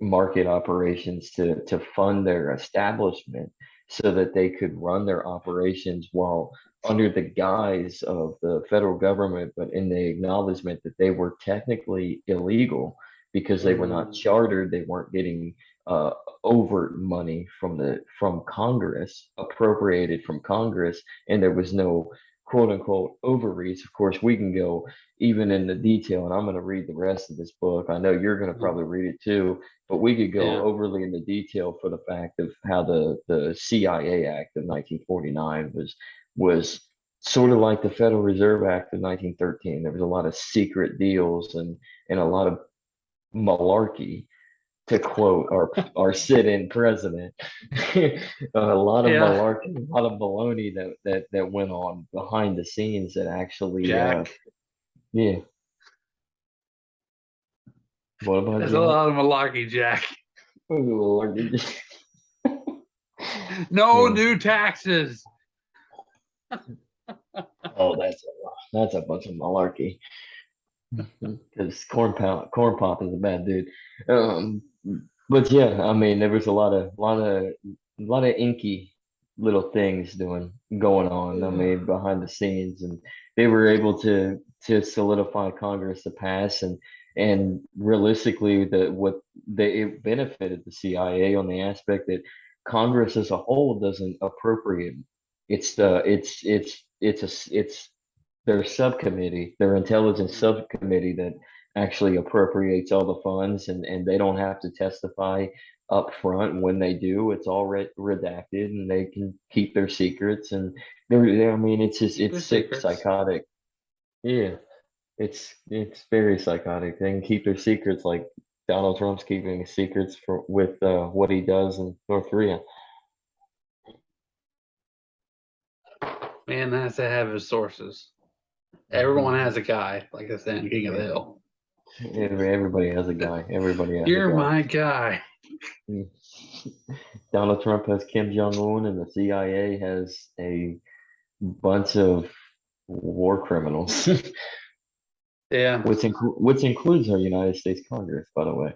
market operations to fund their establishment so that they could run their operations while under the guise of the federal government, but in the acknowledgement that they were technically illegal because they were not chartered, they weren't getting uh, overt money from Congress, appropriated from Congress, and there was no quote unquote overreach. Of course, we can go even in the detail, and I'm going to read the rest of this book. I know you're going to probably read it too, but we could go Yeah. overly into detail for the fact of how the CIA Act of 1949 was sort of like the Federal Reserve Act of 1913. There was a lot of secret deals and a lot of malarkey, to quote our sit-in president. A lot of Yeah. malarkey, a lot of baloney that went on behind the scenes that actually Jack. yeah. What about There's a Jack? lot of malarkey, Jack. Malarkey. No Yeah. new taxes. Oh, that's a bunch of malarkey. Because corn pop is a bad dude. Um, but yeah, I mean, there was a lot of inky little things going on. I mean, behind the scenes, and they were able to solidify Congress to pass, and realistically, it benefited the CIA on the aspect that Congress as a whole doesn't appropriate. It's their subcommittee, their intelligence subcommittee that actually appropriates all the funds, and they don't have to testify up front. When they do, it's all redacted and they can keep their secrets. And I mean, Their it's sick, secrets. psychotic. Yeah, it's very psychotic. They can keep their secrets like Donald Trump's keeping secrets with what he does in North Korea. Man has to have his sources. Everyone has a guy, like I said, in King of the Hill. Everybody has a guy. Everybody has a You're guy. my guy. Donald Trump has Kim Jong Un, and the CIA has a bunch of war criminals, Yeah. which includes our United States Congress, by the way.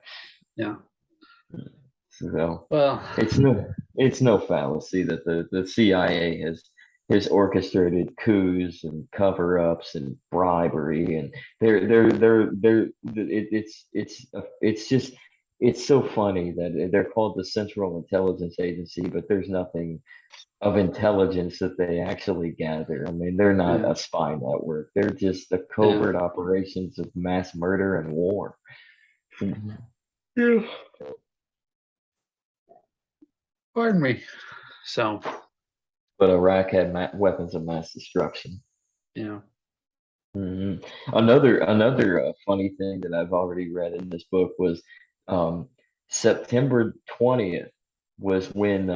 Yeah. So Well, it's no fallacy that the CIA has orchestrated coups and cover-ups and bribery, and it's just it's so funny that they're called the Central Intelligence Agency, but there's nothing of intelligence that they actually gather. I mean, they're not yeah. a spy network. They're just the covert operations of mass murder and war. Yeah. Pardon me. So, But Iraq had weapons of mass destruction. yeah. hmm Another funny thing that I've already read in this book was September 20th was when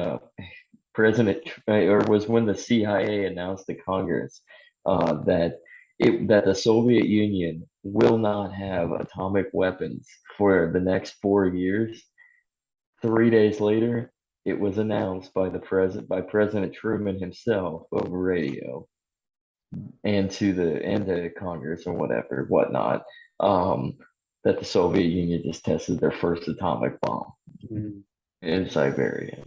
was when the CIA announced to Congress that the Soviet Union will not have atomic weapons for the next 4 years. 3 days later, it was announced by President Truman himself over radio and to Congress or whatnot, um, that the Soviet Union just tested their first atomic bomb Mhm. in Siberia.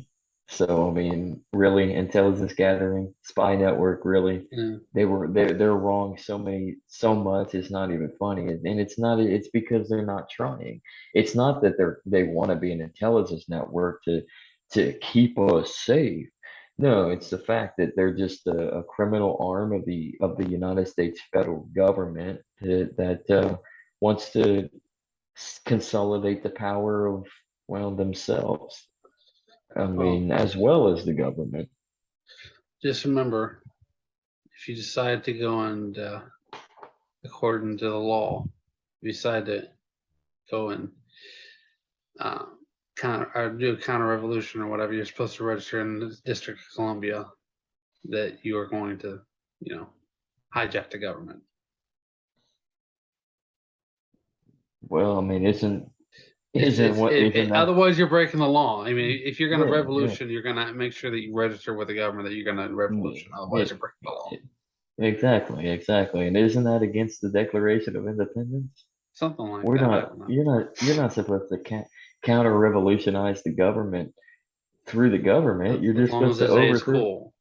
So I mean, really, intelligence gathering, spy network, really, Yeah. they're wrong so much. It's not even funny, and it's not. It's because they're not trying. It's not that they want to be an intelligence network to keep us safe. No, it's the fact that they're just a criminal arm of the United States federal government that wants to consolidate the power of, well, themselves. I Well, mean, as well as the government. just remember, if you decide to go and according to the law, you decide to go and uh, do a counter revolution or whatever, you're supposed to register in the District of Columbia that you are going to, hijack the government. Well, I mean, Isn't that? Otherwise you're breaking the law. I mean, if you're gonna Yeah, revolution, you're gonna make sure that you register with the government that you're gonna revolution. yeah, Otherwise, you're breaking the law. exactly. And isn't that against the Declaration of Independence? Something like We're that. I not. don't know. You're not supposed to counter revolutionize the government through the government. You're As just long supposed as to they say it's overthrow.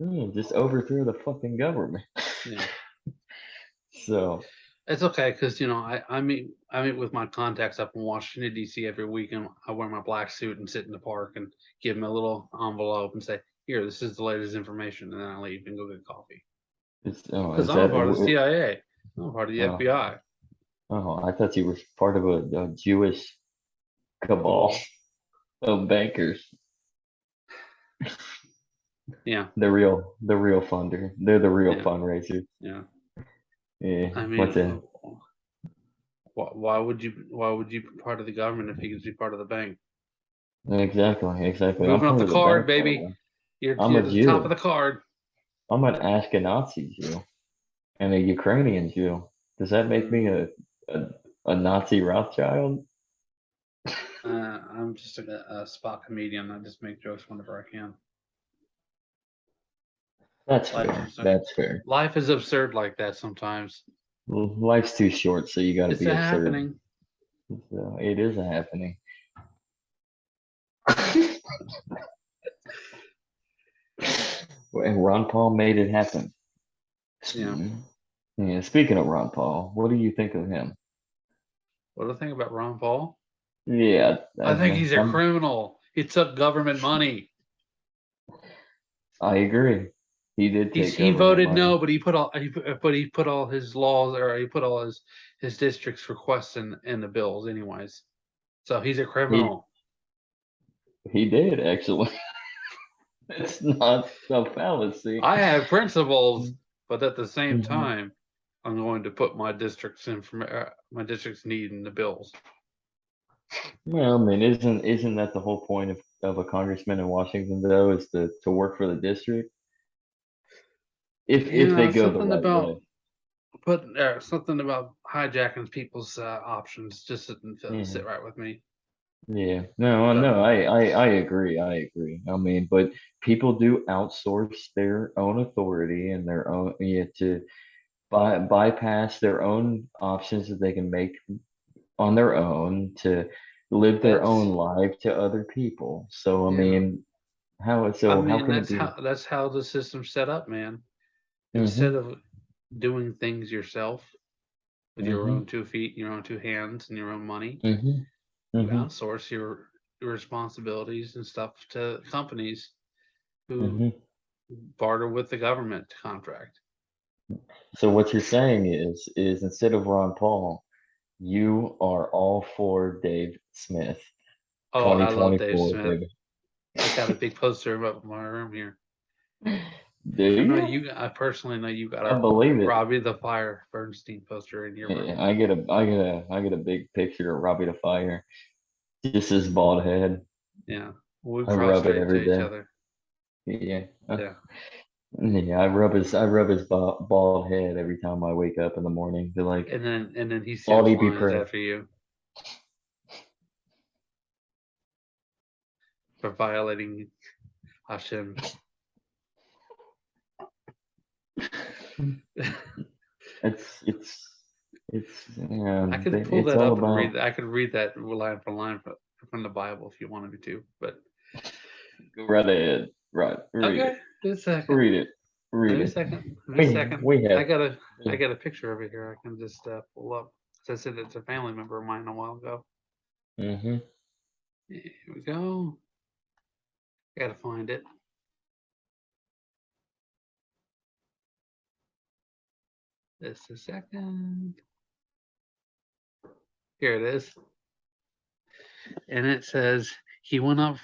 cool. Just overthrow the fucking government. Yeah. So It's okay because I meet with my contacts up in Washington D.C. every week, and I wear my black suit and sit in the park and give them a little envelope and say, "Here, this is the latest information," and then I leave and go get coffee. Because is I'm a that? part of the CIA. I'm a part of the Oh, FBI. oh, I thought you were part of a Jewish cabal of bankers. Yeah. The real funder. They're the real Yeah. fundraisers. Yeah. Yeah. I What's mean, it? why would you be part of the government if you could be part of the bank? Exactly. I'm Moving up part the of the card, bank. baby. I'm You're a at the top of Jew. the card. I'm an Ashkenazi Jew and a Ukrainian Jew. Does that make me a Nazi Rothschild? I'm just a spot comedian. I just make jokes whenever I can. That's Life fair. is absurd. That's fair. Life is absurd like that sometimes. Well, life's too short, so you got to It's be a absurd. happening. So it is a happening. And Ron Paul made it happen. Yeah. Yeah. Speaking of Ron Paul, what do you think of him? What do I think about Ron Paul? Yeah, I think he's a criminal. He took government money. I agree. He did take He government voted money. no, but he put all his laws, or he put all his district's requests in the bills anyways. So he's a criminal. He did actually. It's not a fallacy. I have principles, but at the same Mhm. time, I'm going to put my district's need in the bills. Well, I mean, isn't that the whole point of a congressman in Washington though, is to work for the district? If they go the right way. Something about hijacking people's options just doesn't sit right with me. Yeah, no, I agree. I agree. I mean, but people do outsource their own authority and their own, to bypass their own options that they can make on their own to live their That's own life to other people. So I yeah. mean, how can it be? That's how the system's set up, man. Instead Hmm. of doing things yourself with your Hmm. own 2 feet, your own 2 hands, and your own money, Hmm. you Hmm. outsource your responsibilities and stuff to companies who Hmm. barter with the government to contract. So what you're saying is instead of Ron Paul, you are all for Dave Smith. Oh, I love Dave 2024, Smith. baby. I got a big poster up in my room here. Do you? I personally know you got I a believe it. Robbie the Fire Bernstein poster in your room. Yeah, I get a big picture of Robbie the Fire. Just his bald head. Yeah, we I rub it prostrate every to each day. other. Yeah. Yeah. Yeah, I rub his bald head every time I wake up in the morning. To like, And then he Baldy steals be lines praised. after you for violating Hashem. It's I could pull it's that all up and read about. that. I could read that line for line from the Bible if you wanted me to. But Go right ahead. Right. Read okay, it. just a second. Read it. Read Maybe a it. second. Maybe a second. We have. I got a picture over here. I can just pull up. As I said, it's a family member of mine a while ago. Mm-hmm. Here we go. Gotta find it. Just a second. Here it is. And it says, he went up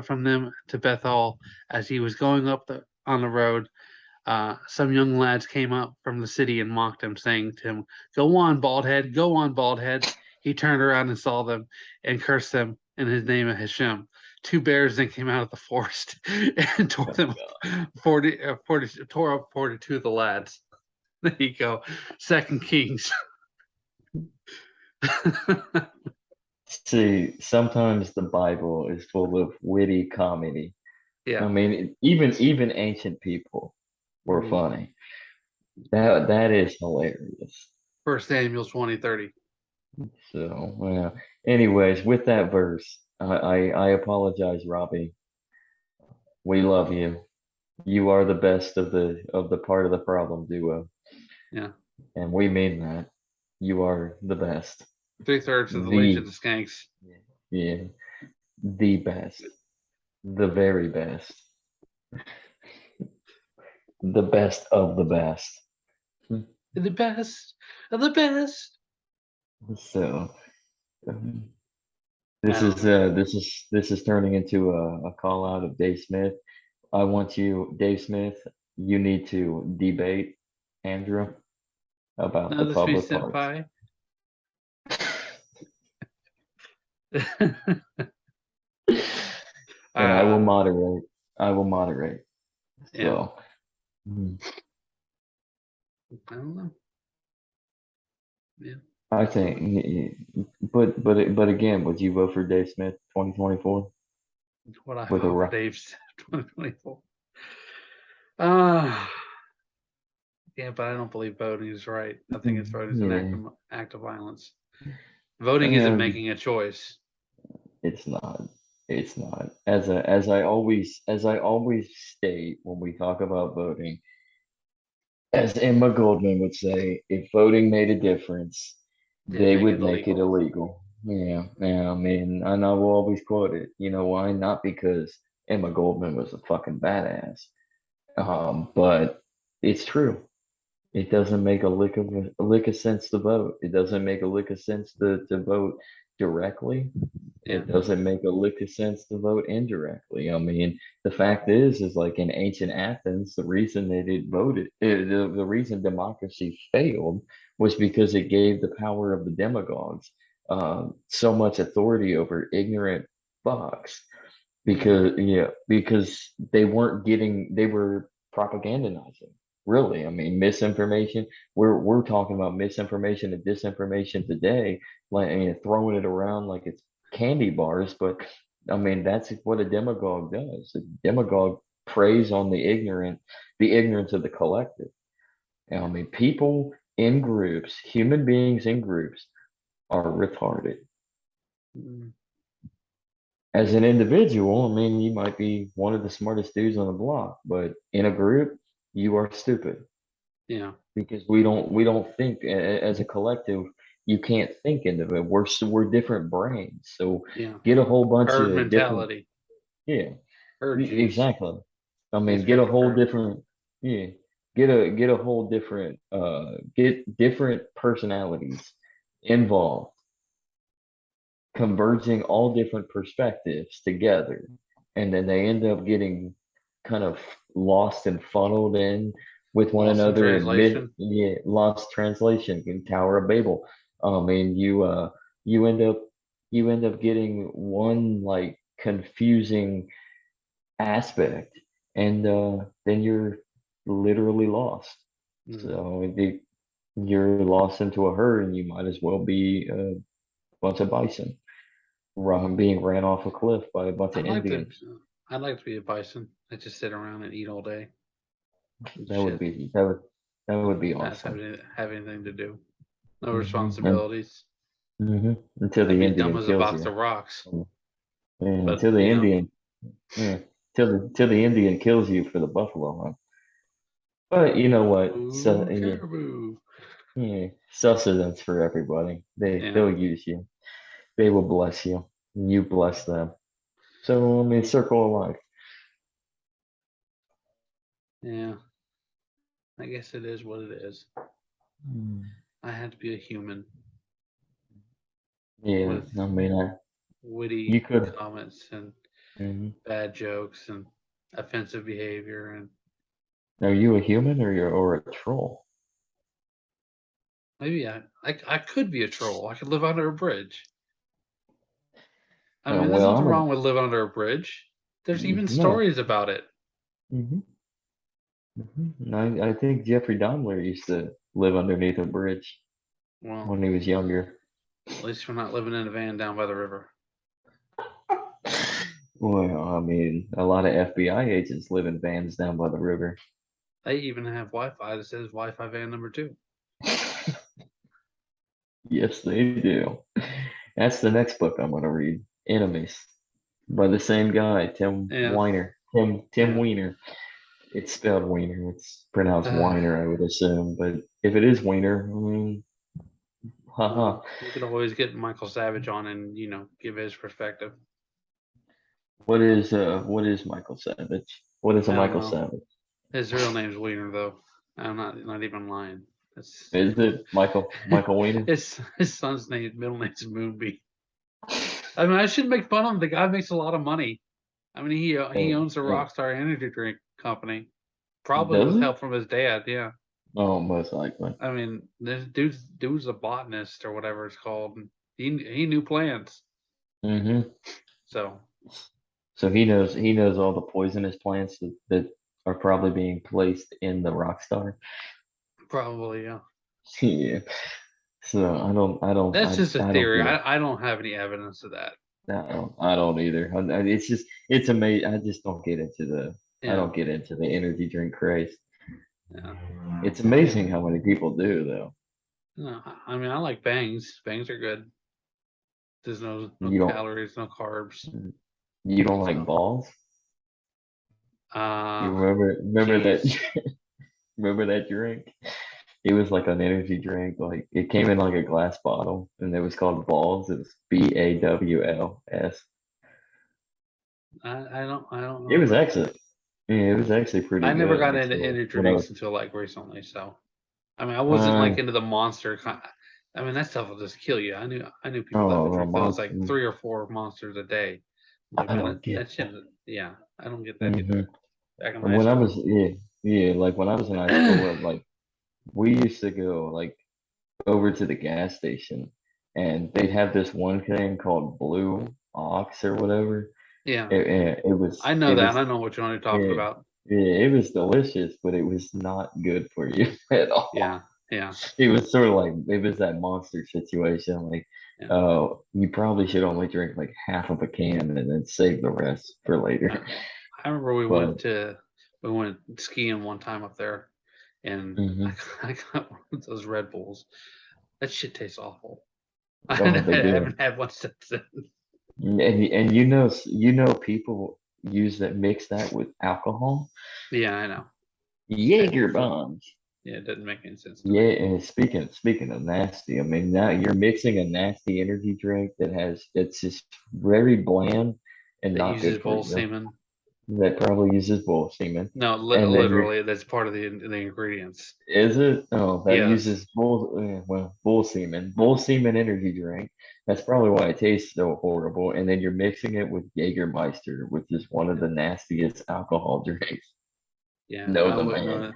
from them to Bethel. As he was going up on the road, some young lads came up from the city and mocked him, saying to him, "Go on, bald head, go on, bald head." He turned around and saw them and cursed them in his name of Hashem. 2 bears then came out of the forest and tore them 42 of the lads. There you go. 2 Kings. See, sometimes the Bible is full of witty comedy. I Yeah. mean, even ancient people were Mhm. funny. That is hilarious. 1 Samuel 20:30. So, well, anyways, with that verse, I apologize, Robbie. We love you. You are the best of the part of the problem duo, Yeah. and we mean that. You are the best. 2/3 of the Legion The of Skanks. yeah, the best. The very best. The best of the best. The best of the best. So, um, I don't know. this is turning into a call out of Dave Smith. I want you, Dave Smith, you need to debate Andrew about the Notice me, public parks. senpai. And I will uh, moderate. I will moderate. yeah. So, mm, I don't know. Yeah. I think, but again, would you vote for Dave Smith 2024 What I with a vote for rough? Dave's 2024. Uh, yeah, but I don't believe voting is right. I think it's voting is an Yeah, act of violence. Voting isn't um, making a choice. it's not. It's not. As I always state when we talk about voting, as Emma Goldman would say, if voting made a difference, It'd they make would it make it illegal. illegal. Yeah. I mean, and I will always quote it. You know why? Not because Emma Goldman was a fucking badass, but it's true. It doesn't make a lick of sense to vote. It doesn't make a lick of sense to vote directly. Yeah. It doesn't make a lick of sense to vote indirectly. I mean, the fact is like in ancient Athens, the reason they didn't vote the reason democracy failed was because it gave the power of the demagogues so much authority over ignorant fucks Hmm. because they were propagandizing. Really, I mean, misinformation. We're talking about misinformation and disinformation today, like throwing it around like it's candy bars. But I mean, that's what a demagogue does. A demagogue preys on the ignorance of the collective. And I Yeah. mean, people in groups, human beings in groups, are retarded. Mm. As an individual, I mean, you might be one of the smartest dudes on the block, but in a group, you are stupid Yeah. because we don't think as a collective. You can't think into it. We're different brains. So Yeah. get a whole bunch Herd of different, mentality. yeah, Herd juice. exactly. I These mean, get a guys are whole herd. different, yeah, get a whole different, get different personalities involved converging all different perspectives together. And then they end up getting kind of lost and funneled in with one Lost in another and translation. lost translation in Tower of Babel. And you end up you end up getting one like confusing aspect and then you're literally lost. Mm. So you're lost into a herd and you might as well be a bunch of bison being ran off a cliff by a bunch of I'd like to. Indians. I'd like to be a bison. I just sit around and eat all day. That would Shit. be that would be Not awesome. have anything to do. No And responsibilities. until I'd the be dumb Indian as a kills box you. of rocks. Mm, and But until the Indian, yeah, till the Indian kills you for the buffalo hunt. But you know what? So ooh, yeah, caribou. yeah, sustenance for everybody. Yeah. They'll use you. They will bless you. And you bless them. So I mean, circle of life. Yeah. I guess it is what it is. Mm. I had to be a human Yeah, with I mean, you witty could. comments and Mhm. bad jokes and offensive behavior, and Are you a human or a troll? maybe I could be a troll. I could live under a bridge. I mean, there's Well, nothing I'm a wrong with living under a bridge. There's even no. stories about it. Hmm. I think Jeffrey Dahmer used to live underneath a bridge Well, when he was younger. At least we're not living in a van down by the river. Well, I mean, a lot of FBI agents live in vans down by the river. They even have Wi-Fi that says Wi-Fi van number 2. Yes, they do. That's the next book I'm gonna read. Enemies by the same guy, Tim Yeah. Weiner. Tim Yeah. Weiner. It's spelled Weiner. It's pronounced Uh, Weiner, I would assume. But if it is Weiner, I mean, haha. We could always get Michael Savage on and give his perspective. What is Michael Savage? What is a I don't Michael know. Savage? His real name's Wiener, though. I'm not even lying. It's Is it Michael Weiner? his son's middle name's Moonbeam. I mean, I shouldn't make fun of him. The guy makes a lot of money. I mean, he owns a Rockstar energy drink company, probably Does with he? help from his dad. Yeah. Oh, most likely. I mean, this dude's a botanist or whatever it's called. And he knew plants. Mm-hmm. So So he knows all the poisonous plants that are probably being placed in the Rockstar. probably, yeah. Yeah. So That's just a I don't theory. get it. I don't have any evidence of that. I don't either. It's amazing. I just don't get into the I Yeah. don't get into the energy drink craze. Yeah. It's amazing how many people do though. No, I mean, I like bangs. Bangs are good. There's no You don't calories, no carbs. you don't like So, balls? You uh, remember that geez. remember that drink? It was like an energy drink. Like it came in like a glass bottle, and it was called Balls. It was BAWLS. I don't know It was about that. actually, yeah, it was actually pretty I never good. got into Actually, energy when I drinks was, until like recently. So, I mean, I wasn't like into the monster kind. I mean, that stuff will just kill you. I knew people that would oh, a drink those like monster. 3 or 4 monsters a day. Like, I man, don't get that shit. that. Yeah, I don't get that Hmm. either. Back in high When I was, school. like when I was in high school, like we used to go like over to the gas station, and they'd have this one thing called Blue Ox or whatever. Yeah, It was I know it that. was I know what you're talking yeah, about. yeah, it was delicious, but it was not good for you at all. Yeah, yeah, It was sort of like it was that monster situation. Like, yeah. you probably should only drink like half of a can and then save the rest for later. I remember But we went skiing one time up there, and mhm. I got one of those Red Bulls. That shit tastes awful. I Oh, they do. haven't had one since then. And people use that mix that with alcohol. Yeah, I know. Jaeger bombs. Yeah, it doesn't make any sense to Yeah, me. and speaking of nasty, I mean now you're mixing a nasty energy drink that's just very bland and That not uses good for bull you. semen. That probably uses bull semen. No, And then you're literally, that's part of the ingredients. is it? Oh, that Yes. uses bull semen. Bull semen energy drink. That's probably why it tastes so horrible. And then you're mixing it with Jägermeister, which is one of the nastiest alcohol drinks. Yeah, Know the man.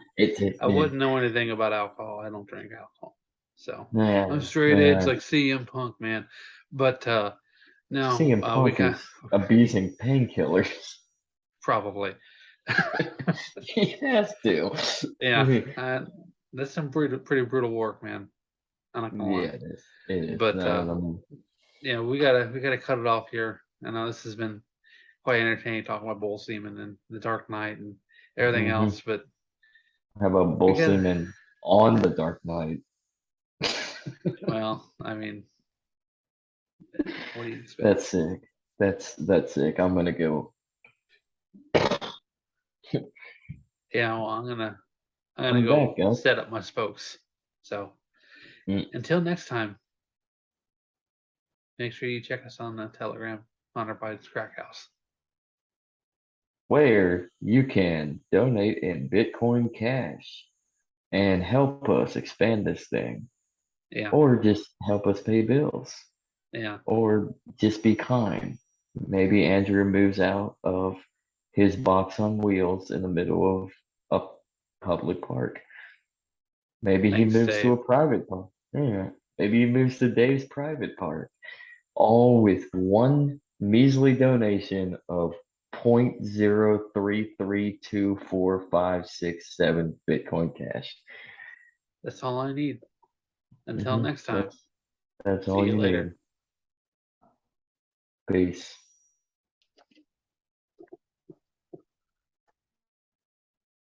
I wouldn't know anything about alcohol. I don't drink alcohol. So I'm Nah, straight edge nah. like CM Punk, man. But no, CM we Punk got is abusing painkillers. probably. He has to. Yeah, that's some pretty brutal work, man. I'm not gonna Yeah, lie. it is. It is. But No, no. yeah, we gotta cut it off here. I know this has been quite entertaining talking about Bull Seaman and the Dark Knight and everything Hmm. else, but How about we bull gotta. semen on the Dark Knight? Well, I mean, what do you expect? That's sick. That's sick. I'm gonna go. Yeah, well, I'm gonna I'm back, go guys. set up my spokes. So Mm. until next time, make sure you check us on the Telegram, Hunter Biden's Crack House. Where you can donate in Bitcoin Cash and help us expand this thing, Yeah, or just help us pay bills, yeah. or just be kind. Maybe Andrew moves out of his box on wheels in the middle of a public park. Maybe he Thanks, moves to Dave. a private park. Yeah. Maybe he moves to Dave's private park. All with one measly donation of 0.03324567 Bitcoin Cash. That's all I need. Until next time. That's See all you you later. need. Peace.